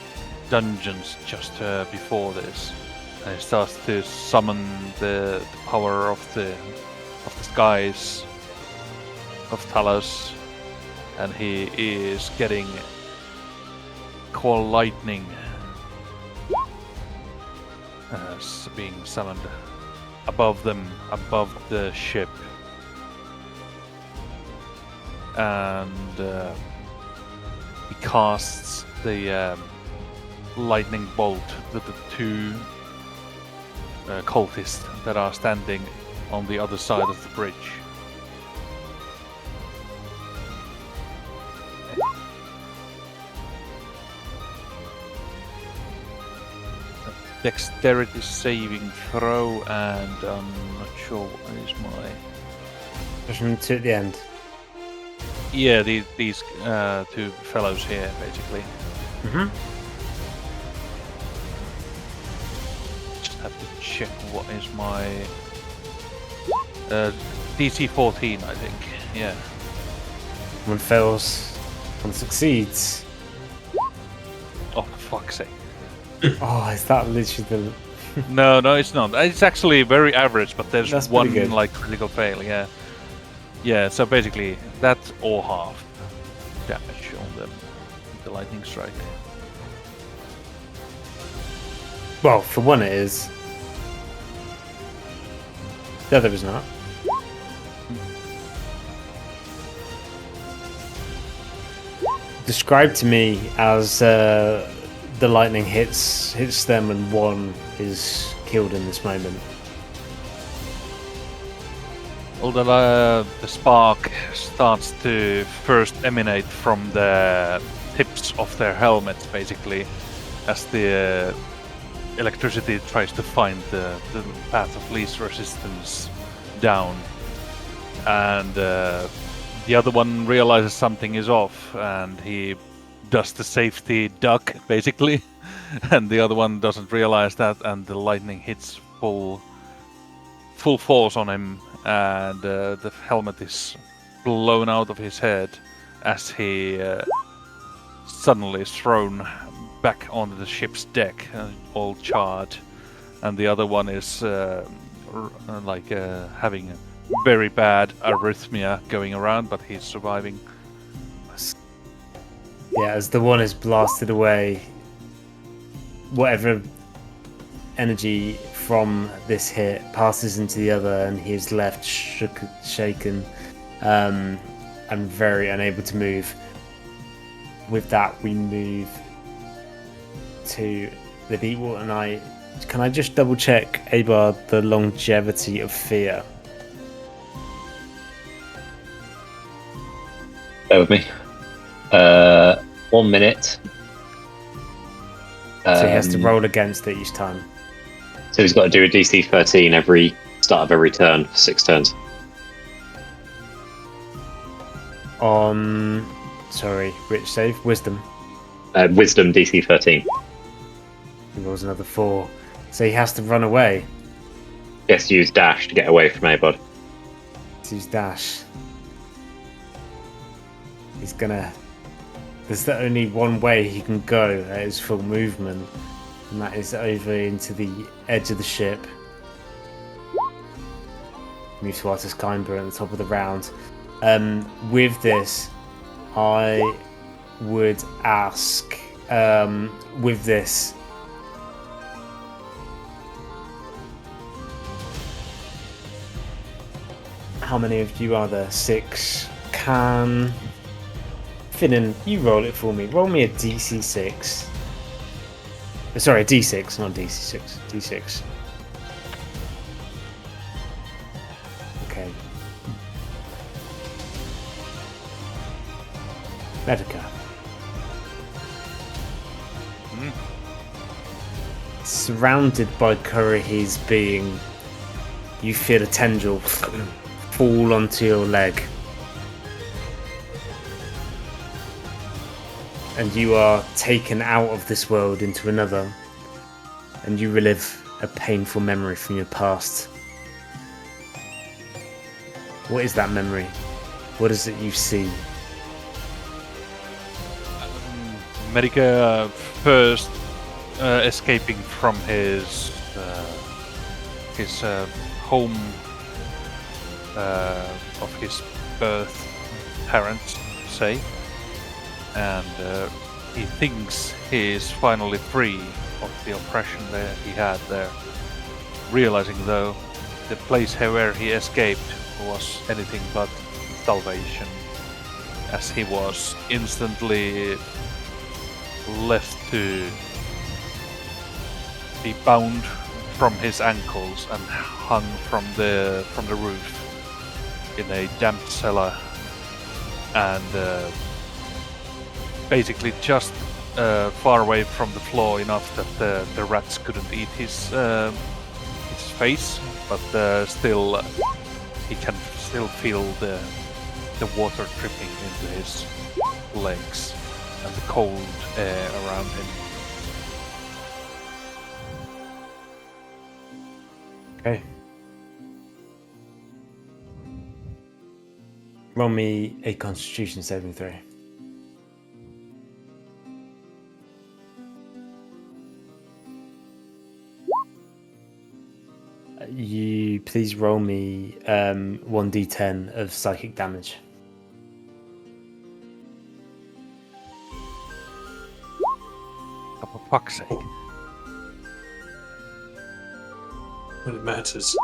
dungeons just before this. And he starts to summon the power of the skies of Talos. And he is getting Call Lightning being summoned above them, above the ship. And he casts the lightning bolt to the two cultists that are standing on the other side of the bridge. Dexterity saving throw, and I'm not sure what is my... From 2 at the end. Yeah, these two fellows here, basically. Mm-hmm. Just have to check what is my... DC 14, I think. Yeah. One fails, one succeeds. Oh, for fuck's sake. Oh, is that literally the... No, it's not. It's actually very average, but there's That's one pretty good. like critical fail. Yeah, yeah. So basically, that or half damage on them. The lightning strike. Well, for one it is. The other is not. Described to me as the lightning hits them and one is killed in this moment. Well, the spark starts to first emanate from the tips of their helmets, basically, as the electricity tries to find the path of least resistance down. And the other one realizes something is off, and he does the safety duck, basically. And the other one doesn't realize that, and the lightning hits full force on him, and the helmet is blown out of his head as he suddenly is thrown back onto the ship's deck, all charred. And the other one is having a very bad arrhythmia going around, but he's surviving. Yeah, as the one is blasted away, whatever energy from this hit passes into the other, and he is left shaken and very unable to move. With that, we move to the Deepwater Knight. Can I just double check, Abar, the longevity of fear? Bear with me. 1 minute. So he has to roll against it each time. So he's got to do a DC 13 every start of every turn for 6 turns. Sorry, which save? Wisdom. Wisdom DC 13. He rolls another 4. So he has to run away. He has to use dash to get away from Abod. Use dash. He's gonna... There's only one way he can go at his full movement, and that is over into the edge of the ship. Move to Artus Climber at the top of the round. With this, I would ask, with this, how many of you are there? 6. Can... Finnan, you roll it for me. Roll me a DC6. Sorry, a D6, not DC6. D6. Okay. Medica. Surrounded by Kurihis being, you feel a tendril fall onto your leg. And you are taken out of this world into another. And you relive a painful memory from your past. What is that memory? What is it you see? Medica first escaping from his home of his birth parents, say, and he thinks he is finally free of the oppression that he had there. Realizing though, the place where he escaped was anything but salvation, as he was instantly left to be bound from his ankles and hung from the roof in a damp cellar, and basically just far away from the floor enough that the rats couldn't eat his face, but still he can still feel the water dripping into his legs and the cold air around him. Okay. Roll me a Constitution saving throw. You please roll me 1d10 of psychic damage. Oh, for fuck's sake. When it matters.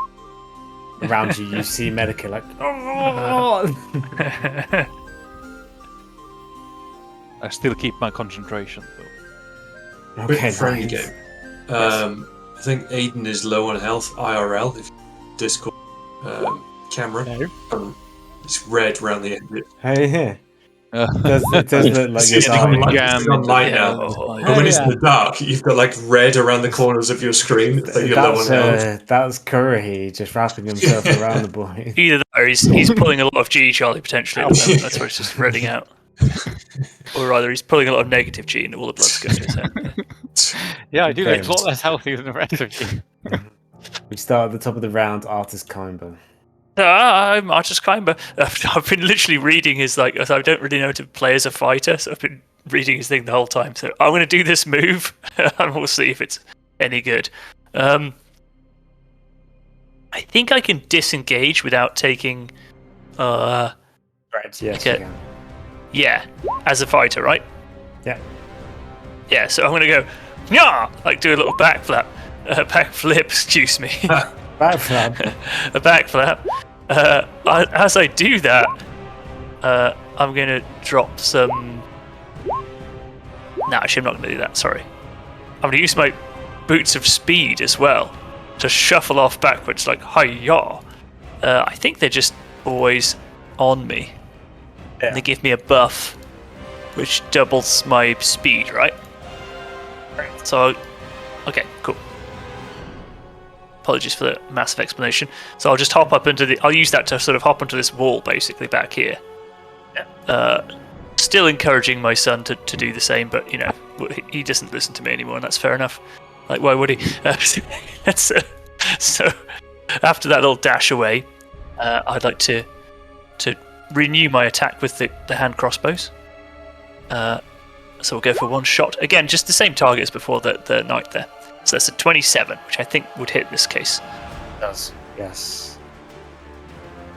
Around you, you see Medica like, oh! I still keep my concentration though. Quick Okay, friendly nice. game. I think Aiden is low on health, IRL, if Discord camera. It's red around the end. Hey, yeah. It does look like It's you're on dying. light, Jam it's on light yeah. now. Oh, But when it's yeah. in the dark, you've got like red around the corners of your screen. It's like you're low on health. That's Curry just wrapping himself around the boy. Either that or he's pulling a lot of G, Charlie, potentially. At the moment. That's where it's just spreading out. Or rather, he's pulling a lot of negative G and all the blood's going to his head. Yeah, I do Okay. look a lot less healthy than the rest of you. We start at the top of the round, Artis Kimber. I'm Artis Kimber. I've been literally reading his, I don't really know how to play as a fighter, so I've been reading his thing the whole time. So I'm going to do this move, and we'll see if it's any good. I think I can disengage without taking... Right, yes, Okay. you can. Yeah, as a fighter, right? Yeah. Yeah, so I'm going to go, yeah, like do a little backflip, excuse me. Backflap. A backflip. As I do that, I'm going to drop some... No, actually, I'm not going to do that, sorry. I'm going to use my boots of speed as well to shuffle off backwards like, hi-ya. I think they're just always on me. Yeah. And they give me a buff, which doubles my speed, right? Right. So, okay, cool. Apologies for the massive explanation. So I'll just hop up into I'll use that to sort of hop onto this wall, basically, back here. Still encouraging my son to do the same, but, you know, he doesn't listen to me anymore, and that's fair enough. Like, why would he? So, after that little dash away, I'd like to renew my attack with the hand crossbows. So we'll go for one shot. Again, just the same target as before the knight there. So that's a 27, which I think would hit this case. Does. Yes.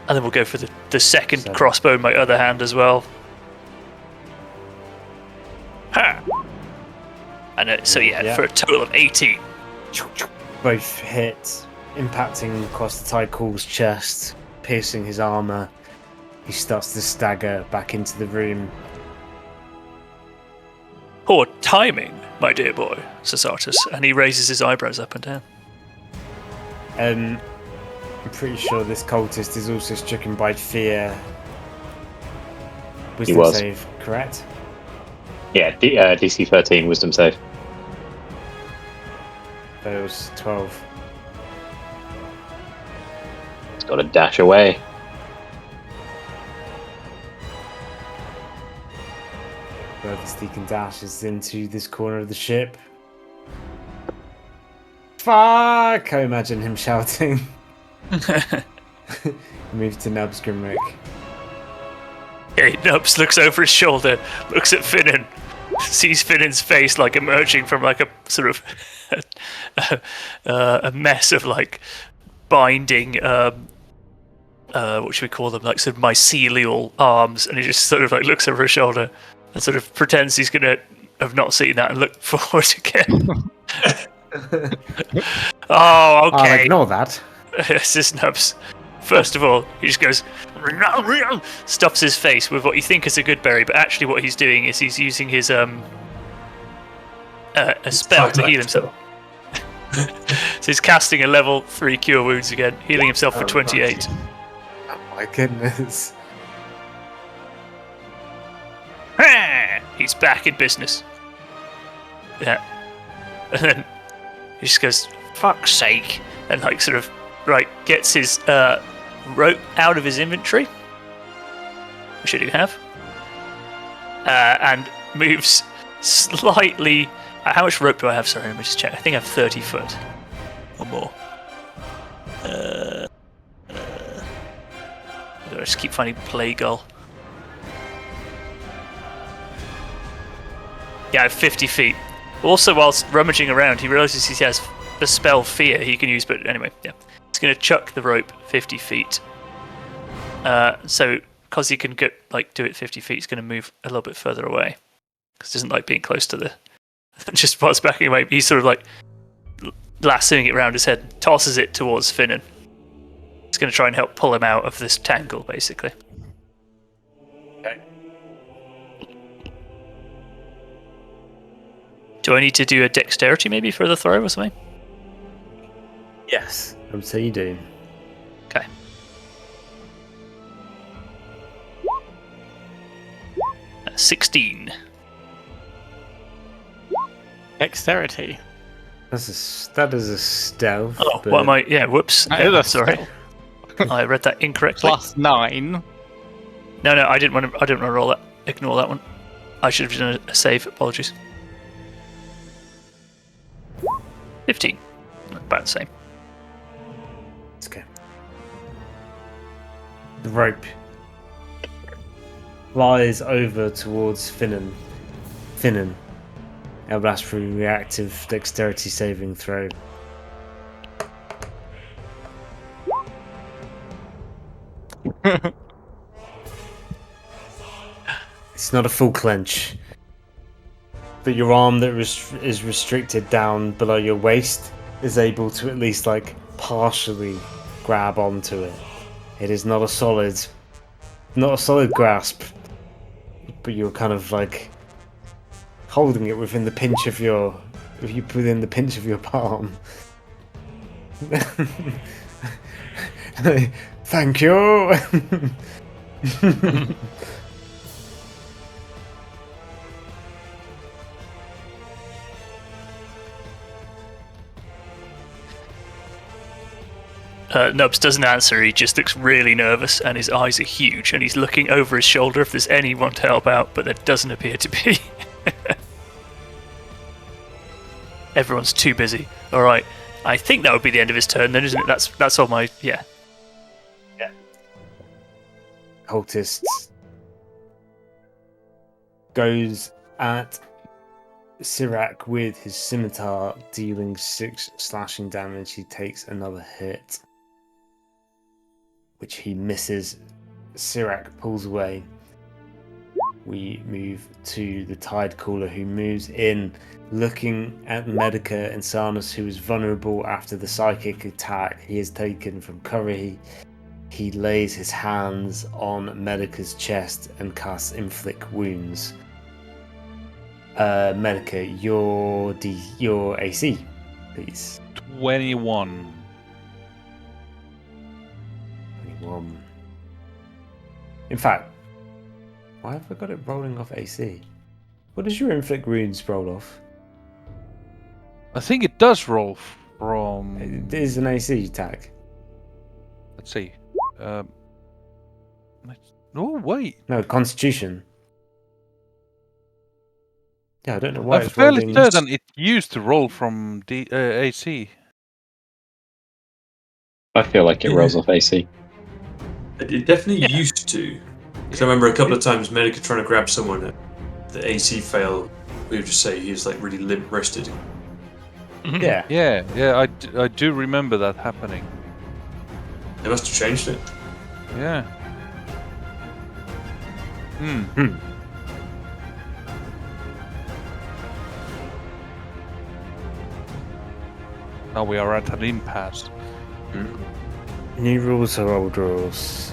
And then we'll go for the second 7. crossbow in my other hand as well. Ha! And so yeah, for a total of 18. Both hit, impacting across the Tycool's chest, piercing his armor. He starts to stagger back into the room. Poor timing, my dear boy, says Artis, and he raises his eyebrows up and down. I'm pretty sure this cultist is also stricken by fear. Wisdom was. save, correct? Yeah, DC 13 wisdom save. Fails 12. It's got to dash away. Deacon dashes into this corner of the ship. Fuck! I imagine him shouting. Move to Nubs Grimrick. Okay, Nubs looks over his shoulder, looks at Finnan, sees Finnan's face like emerging from like a sort of a mess of like binding what should we call them, like sort of mycelial arms, and he just sort of like looks over his shoulder and sort of pretends he's gonna have not seen that and look forward again. Oh, I'll okay. ignore that. This is Nubs. First of all, he just goes, stuffs his face with what you think is a good berry, but actually what he's doing is he's using his a spell to heal himself. So he's casting a level 3 cure wounds again, healing himself for 28. Oh my goodness. He's back in business. Yeah. And then he just goes, fuck's sake, and like sort of gets his rope out of his inventory, which I do have, and moves slightly. How much rope do I have? Sorry, let me just check. I think I have 30 foot or more. I just keep finding Plague Gull. Yeah, I have 50 feet. Also, whilst rummaging around, he realizes he has the spell Fear he can use, but anyway, yeah. He's going to chuck the rope 50 feet. So, because he can do it 50 feet, he's going to move a little bit further away. Because he doesn't like being close to the... Just whilst backing away, he's sort of like lassoing it around his head, tosses it towards Finnan. He's going to try and help pull him out of this tangle, basically. Okay. Do I need to do a dexterity maybe for the throw or something? Yes, I would say you do. Okay. That's 16. Dexterity. That is a stealth. Oh, but what am I? Yeah, whoops. That is a Sorry. stealth. I read that incorrectly. +9. No, I didn't want to roll that. Ignore that one. I should have done a save. Apologies. 15. About the same. It's okay. The rope flies over towards Finnan. Finnan. Elbastry reactive dexterity saving throw. It's not a full clench, but your arm that is restricted down below your waist is able to at least partially grab onto it. It is not a solid grasp, but you're kind of holding it within the pinch of your palm. Thank you. Nubs doesn't answer. He just looks really nervous, and his eyes are huge, and he's looking over his shoulder if there's anyone to help out, but there doesn't appear to be. Everyone's too busy. All right, I think that would be the end of his turn, then, isn't it? That's all my yeah. Cultist goes at Sirac with his scimitar, dealing 6 slashing damage. He takes another hit, which he misses. Sirac pulls away. We move to the Tide Caller, who moves in, looking at Medica and Sarnus, who is vulnerable after the psychic attack he has taken from Curry. He lays his hands on Medica's chest and casts Inflict Wounds. Medica, your AC, please. 21. 21. In fact, why have I got it rolling off AC? What does your Inflict Wounds roll off? I think it does roll from. It is an AC attack. Let's see. Oh wait. No, Constitution. Yeah, I don't know why I'm it's fairly rolling. certain it used to roll from AC. I feel like it rolls off AC. It definitely Yeah. used to. Because I remember a couple of times Medica trying to grab someone, the AC failed. We would just say he was like really limp wristed. Yeah. Yeah, I do remember that happening. They must have changed it. Yeah. Now we are at an impasse. New rules are old rules.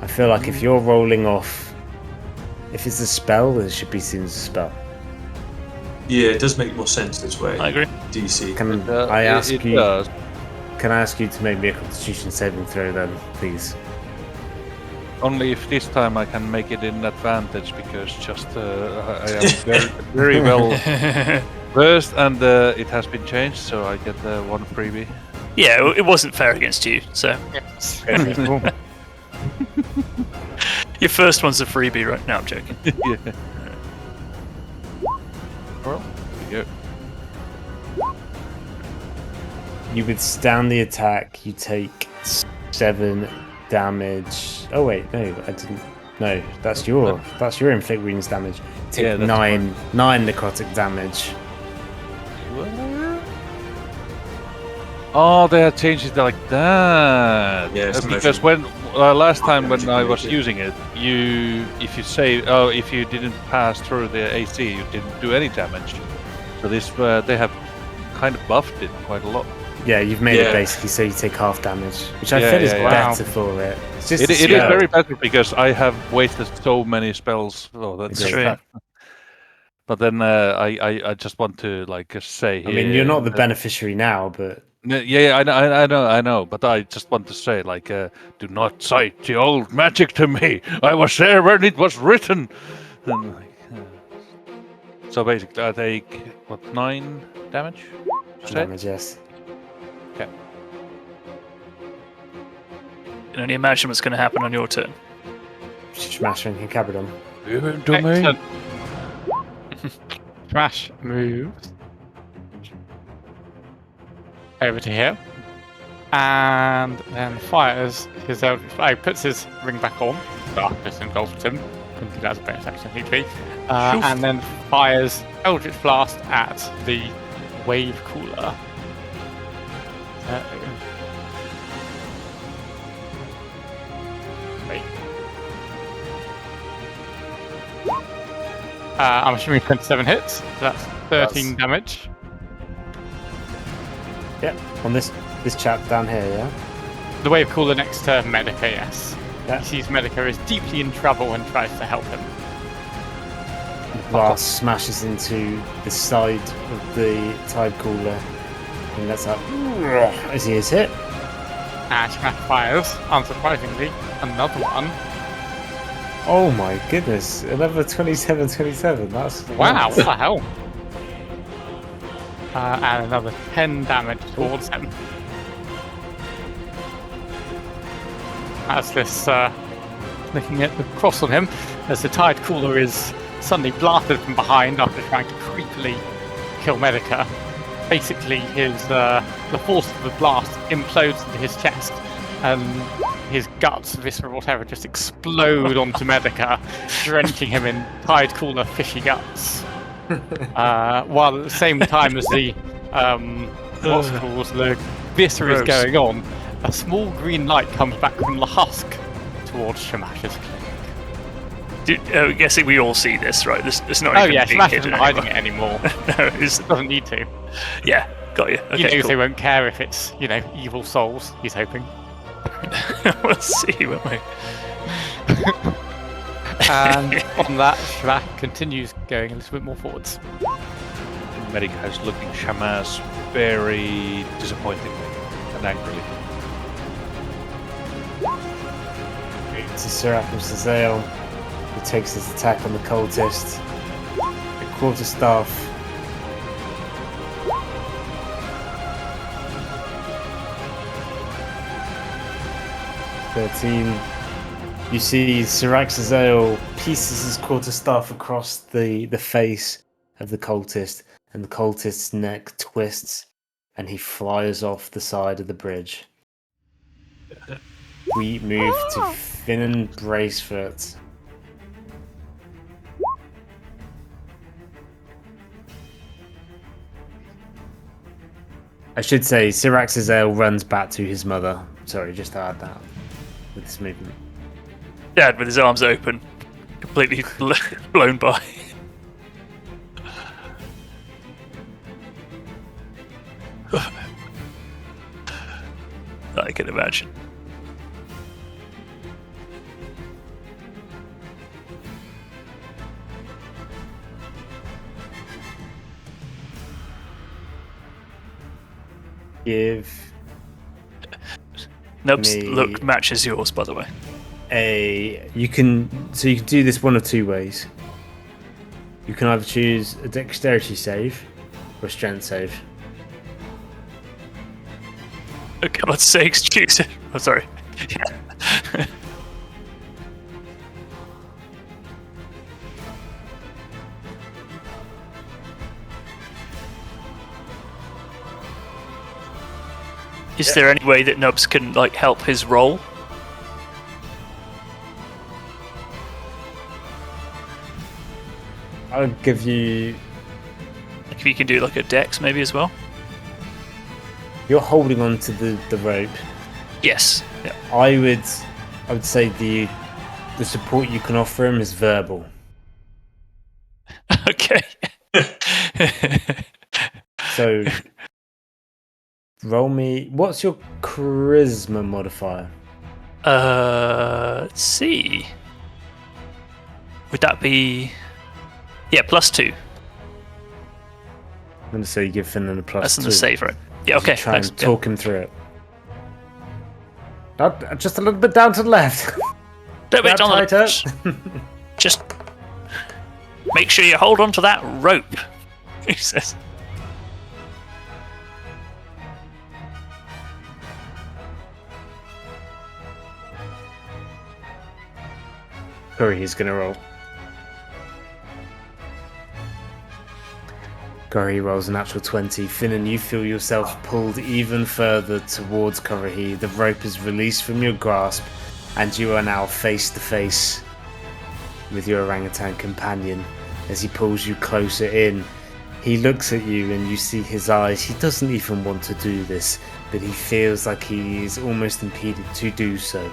I feel like if you're rolling off, if it's a spell, it should be seen as a spell. Yeah, it does make more sense this way. I agree. DC. Can I ask it you? does. Can I ask you to make me a Constitution saving throw then, please? Only if this time I can make it in advantage, because just I am very, very well versed, and it has been changed, so I get one freebie. Yeah, it wasn't fair against you, so your first one's a freebie, right? No, I'm joking. Yeah. Well, here we go. You withstand the attack. You take 7 damage. Oh wait, no, I didn't. No, that's your inflict wounds damage. You take Yeah, that's 9 necrotic damage. Oh, they have changed it like that. Yeah, it's because motion. when last time when Motion I was damage, using it, if you didn't pass through the AC, you didn't do any damage. So this they have kind of buffed it quite a lot. Yeah, you've made it Yeah. basically so you take half damage, which I Yeah, feel is yeah, yeah. better for it. It's just It a is spell. very better because I have wasted so many spells. Oh, that's It's true. But then I just want to say. I mean, you're not the that- beneficiary now, but Yeah, I know, but I just want to say, do not cite the old magic to me. I was there when it was written. And, so basically, I take 9 damage. You say? damage, yes. Okay. You can only imagine what's going to happen on your turn. Smash and Cabradon. Excellent. Smash moves over to here, and then fires his puts his ring back on. Darkness engulfs him. Couldn't do that as a bonus action, need to be. And then fires Eldritch Blast at the wave cooler. Wait. I'm assuming 27 hits. So that's 13 damage. Yep, on this chap down here, yeah? The wave cooler next to Medica, yes. Yeah. He sees Medica is deeply in trouble and tries to help him. The blast smashes into the side of the tide cooler. And that's up as he is hit. And Smash fires, unsurprisingly, another one. Oh my goodness, another 27. That's Wow, what the hell? And another 10 damage towards him. As this, looking at the cross on him, as the tide cooler is suddenly blasted from behind after trying to creepily kill Medica. Basically, the force of the blast implodes into his chest, and his guts, viscera, whatever, just explode onto Medica, drenching him in tide cooler fishy guts. While at the same time as the the viscera is Gross. going on, a small green light comes back from the husk towards Shamash's clinic. Guessing we all see this, right? It's not Oh even yeah, being Shamash hidden isn't hiding anymore. it anymore. No, it's, Doesn't need to. yeah, got you. He Okay, knows cool. they won't care if it's, evil souls, he's hoping. We'll see, won't we? And on that, Shavak continues going a little bit more forwards. Medica is looking Shamas very disappointingly and angrily. It's a Serapis Azael who takes his attack on the cultist. A quarterstaff. You see Syrax Azael pieces his quarterstaff across the face of the cultist, and the cultist's neck twists, and he flies off the side of the bridge. We move to Finan Bracefoot. I should say Syrax Azael runs back to his mother. Sorry, just to add that with this movement. Dad with his arms open, completely blown by. I can imagine. Give Nub's me look matches yours, by the way. you can do this one of two ways. You can either choose a dexterity save or a strength save. For God's sakes, choose it. Oh, sorry. Is there any way that Nubs can like help his roll? I'll give you. Like if you can do like a dex maybe as well? You're holding on to the rope. Yes. Yeah. I would say the support you can offer him is verbal. Okay. So roll me. What's your charisma modifier? Let's see. Would that be? Yeah, +2. I'm going to say you give Finland a That's +2. on the save, right? Yeah. Okay. Try Thanks. and talk him through it. Just a little bit down to the left. Don't wait Grab on tighter. Just make sure you hold on to that rope. He says. Curry, he's going to roll. Curry rolls a natural 20. Finnan, you feel yourself pulled even further towards Karahi. The rope is released from your grasp, and you are now face to face with your orangutan companion as he pulls you closer in. He looks at you and you see his eyes. He doesn't even want to do this, but he feels like he is almost impeded to do so.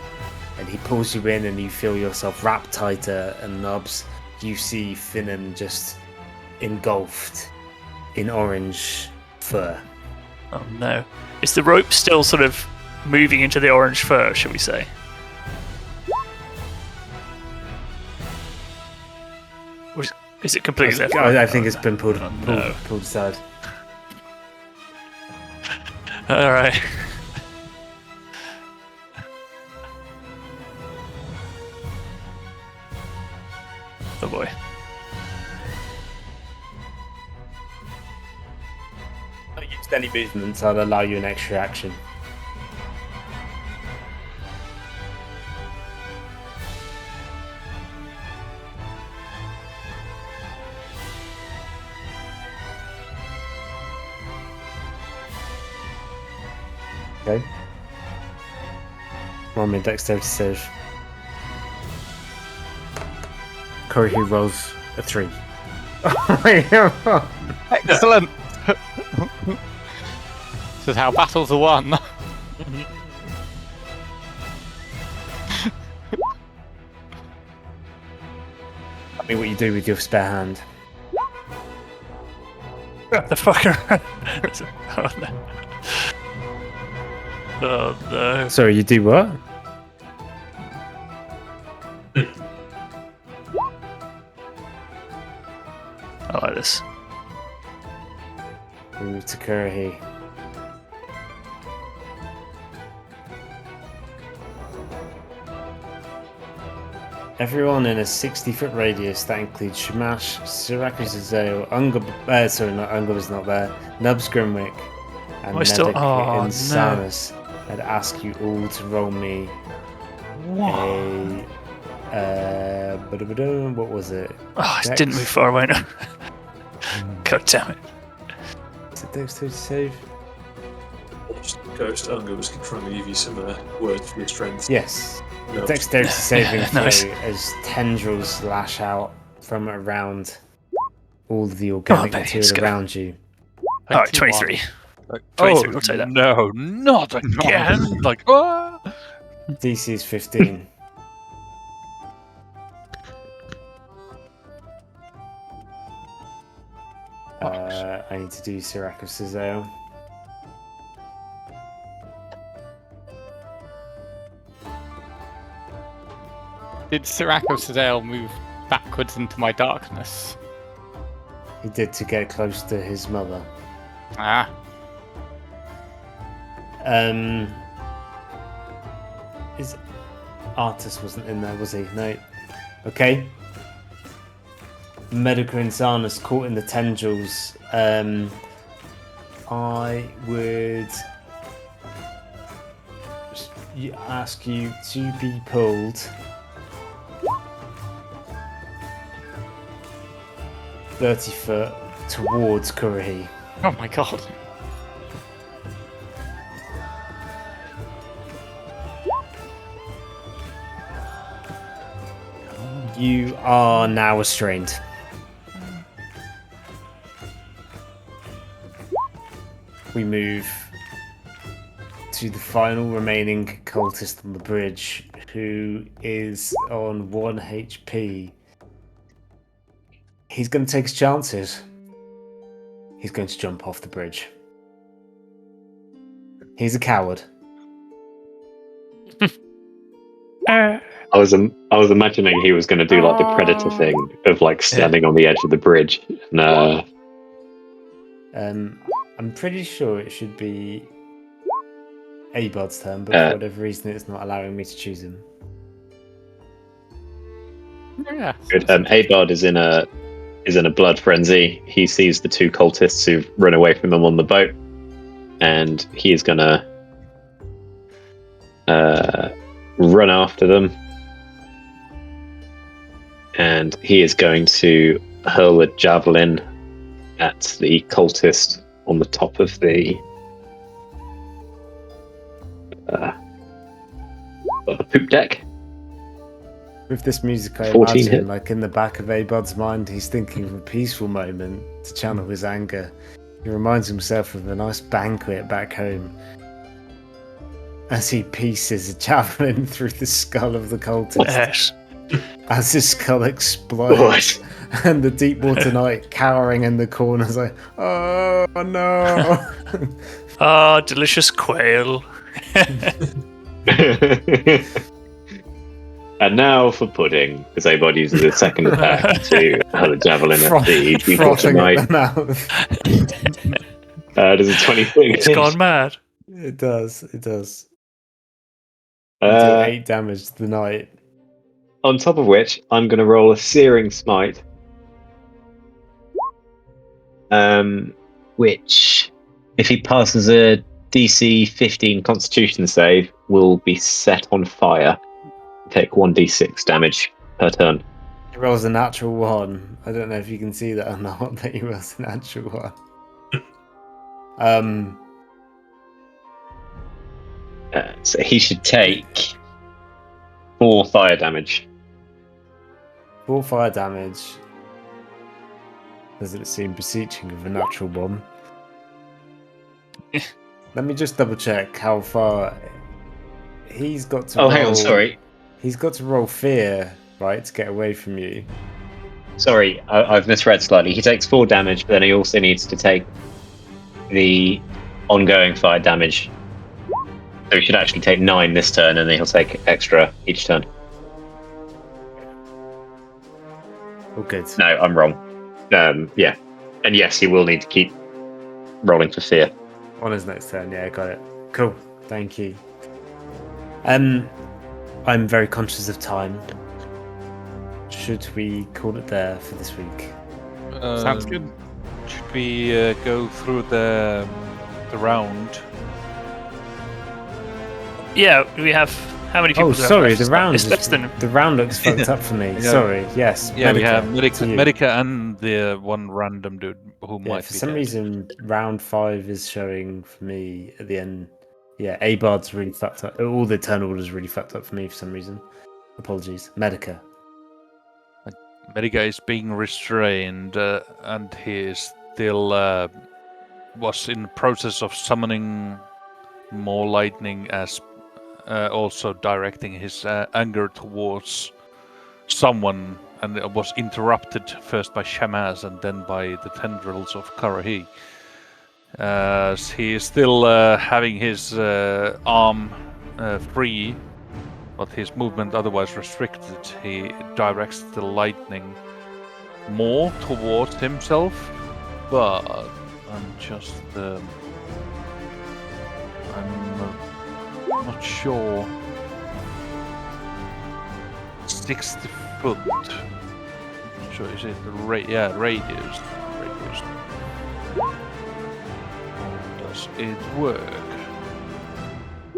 And he pulls you in and you feel yourself wrapped tighter, and Nubs, you see Finnan just engulfed in orange fur. Oh no! Is the rope still sort of moving into the orange fur? Shall we say? Or is it completely left? I think it's been pulled no. pulled aside. All right. Oh boy. If you used any movements, I'll allow you an extra action. Okay. Roll me a dexterity save. Corey, who rolls a 3. Excellent. This is how battles are won. Tell me what you do with your spare hand. The fucker. Oh no. Oh no. Sorry, you do what? I like this. Move to Kurahi. Everyone in a 60-foot radius that includes Shamash, Syrakus Azael, sorry, not Unga was not there, Nubs Grimwick, and Medic Insanus. I'd ask you all to roll me a What was it? Oh, it didn't move far away now. God damn it. Is it dexterity save? Ghost Unger was trying to give you some words for your strength. Yes. No. Dexterity saving throw Nice. as tendrils lash out from around all of the organic baby, let's material go. around you. Alright, 23. Like, 23, we'll take that. No, not again! Like, ah! DC is 15. I need to do Sirac of Cizel. Did Siracco Sedale move backwards into my darkness? He did to get close to his mother. Ah. Is Artus wasn't in there, was he? No. Okay. Medica and Zarnus caught in the tendrils. I would ask you to be pulled 30 foot towards Kurihi. Oh my god. You are now restrained. We move to the final remaining cultist on the bridge, who is on 1 HP. He's going to take his chances. He's going to jump off the bridge. He's a coward. I was imagining he was going to do like the Predator thing of like standing on the edge of the bridge. No. I'm pretty sure it should be Abod's turn, but for whatever reason, it's not allowing me to choose him. Yeah. Good. Abard is in a blood frenzy. He sees the two cultists who've run away from him on the boat, and he is gonna run after them, and he is going to hurl a javelin at the cultist on the top of the poop deck. With this music, I 14 imagine, hit. like in the back of Abod's mind, he's thinking of a peaceful moment to channel his anger. He reminds himself of a nice banquet back home as he pieces a javelin through the skull of the cultist. Yes. As his skull explodes, and the Deepwater Knight cowering in the corner is like, oh no! Ah, delicious quail. And now for pudding, because Abard uses his second attack to hurl a javelin at the Deepwater Frothing Knight. at the mouth. Does a 26 It's gone mad. It does. It does. Uh, 8 damage to the knight. On top of which, I'm going to roll a Searing Smite. Which, if he passes a DC 15 Constitution save, will be set on fire. Take 1d6 damage per turn. He rolls a natural 1. I don't know if you can see that or not, but he rolls a natural 1. So he should take 4 fire damage. 4 fire damage. Doesn't it seem beseeching of a natural 1? Let me just double check how far he's got to. Oh, hang on, sorry. He's got to roll fear, right, to get away from you. Sorry, I've misread slightly. He takes 4 damage, but then he also needs to take the ongoing fire damage. So he should actually take 9 this turn, and then he'll take extra each turn. Oh, good. No, I'm wrong. Yeah. And yes, he will need to keep rolling for fear. On his next turn, yeah, got it. Cool, thank you. I'm very conscious of time. Should we call it there for this week? Sounds good. Should we go through the round? Yeah, we have How many people? Oh, do we have sorry, left? the round. It's less than. The round looks fucked up for me. Yeah. Sorry. Yes. Yeah, we have to you. Medica and the one random dude who Yeah, might for be some dead. reason, round 5 is showing for me at the end. Yeah, Abard's really fucked up. All the turn orders really fucked up for me for some reason. Apologies. Medica. Medica is being restrained, and he is still was in the process of summoning more lightning, as also directing his anger towards someone, and it was interrupted first by Shamaz and then by the tendrils of Karahi. He is still having his arm free, but his movement otherwise restricted. He directs the lightning more towards himself, but I'm just I'm not sure. 60 foot. So is it the radius? Radius. Does it work?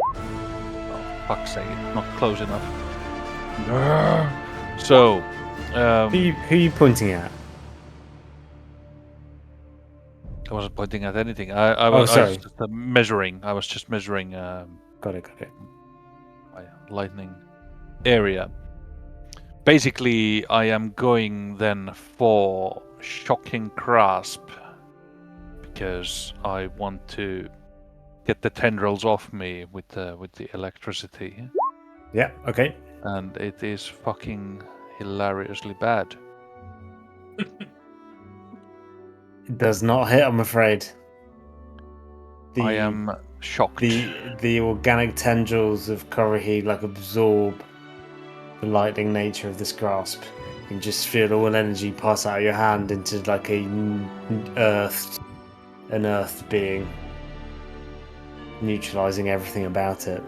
Oh, fuck's sake! It's not close enough. So, Who are you pointing at? I wasn't pointing at anything. I was sorry. just measuring. I was just measuring Got it. my lightning area. Basically, I am going then for shocking grasp because I want to get the tendrils off me with the electricity, Yeah, okay. and it is fucking hilariously bad. It does not hit, I'm afraid. I am shocked. The organic tendrils of Karahi like absorb the lightning nature of this grasp. You can just feel all energy pass out of your hand into like an earthed being, neutralizing everything about it.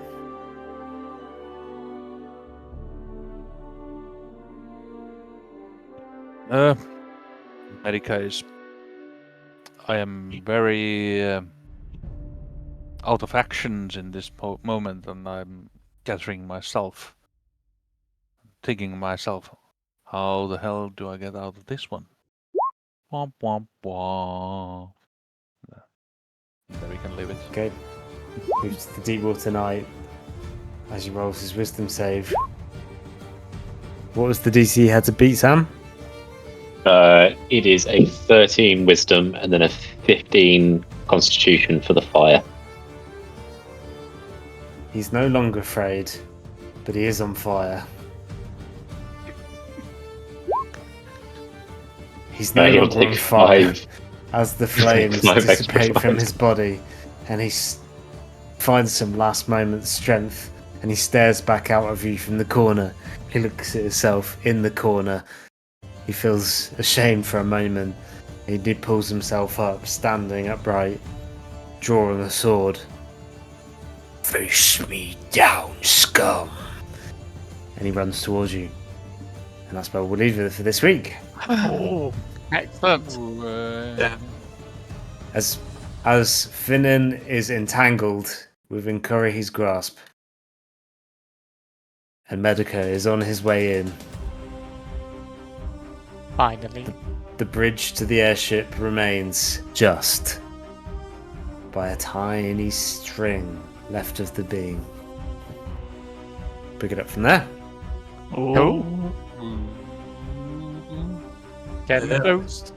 Medica is. I am very out of actions in this moment, and I'm gathering myself, thinking myself, how the hell do I get out of this one? Womp womp womp. There we can leave it. Okay. Moves to the deep water knight as he rolls his wisdom save. What was the DC he had to beat, Sam? It is a 13 wisdom and then a 15 constitution for the fire. He's no longer afraid, but he is on fire. He's no He'll longer on take fire 5. as the flames 5 extra dissipate from fires. his body, and he finds some last moment strength, and he stares back out of you from the corner. He looks at himself in the corner. He feels ashamed for a moment. He pulls himself up, standing upright, drawing a sword. Face me down, scum! And he runs towards you. And that's where we'll leave it for this week. Oh, excellent. Yeah. As Finnan is entangled within Karahi's grasp, and Medica is on his way in, Finally. the bridge to the airship remains just by a tiny string left of the beam. Pick it up from there. Oh. Get Yeah. the ghost.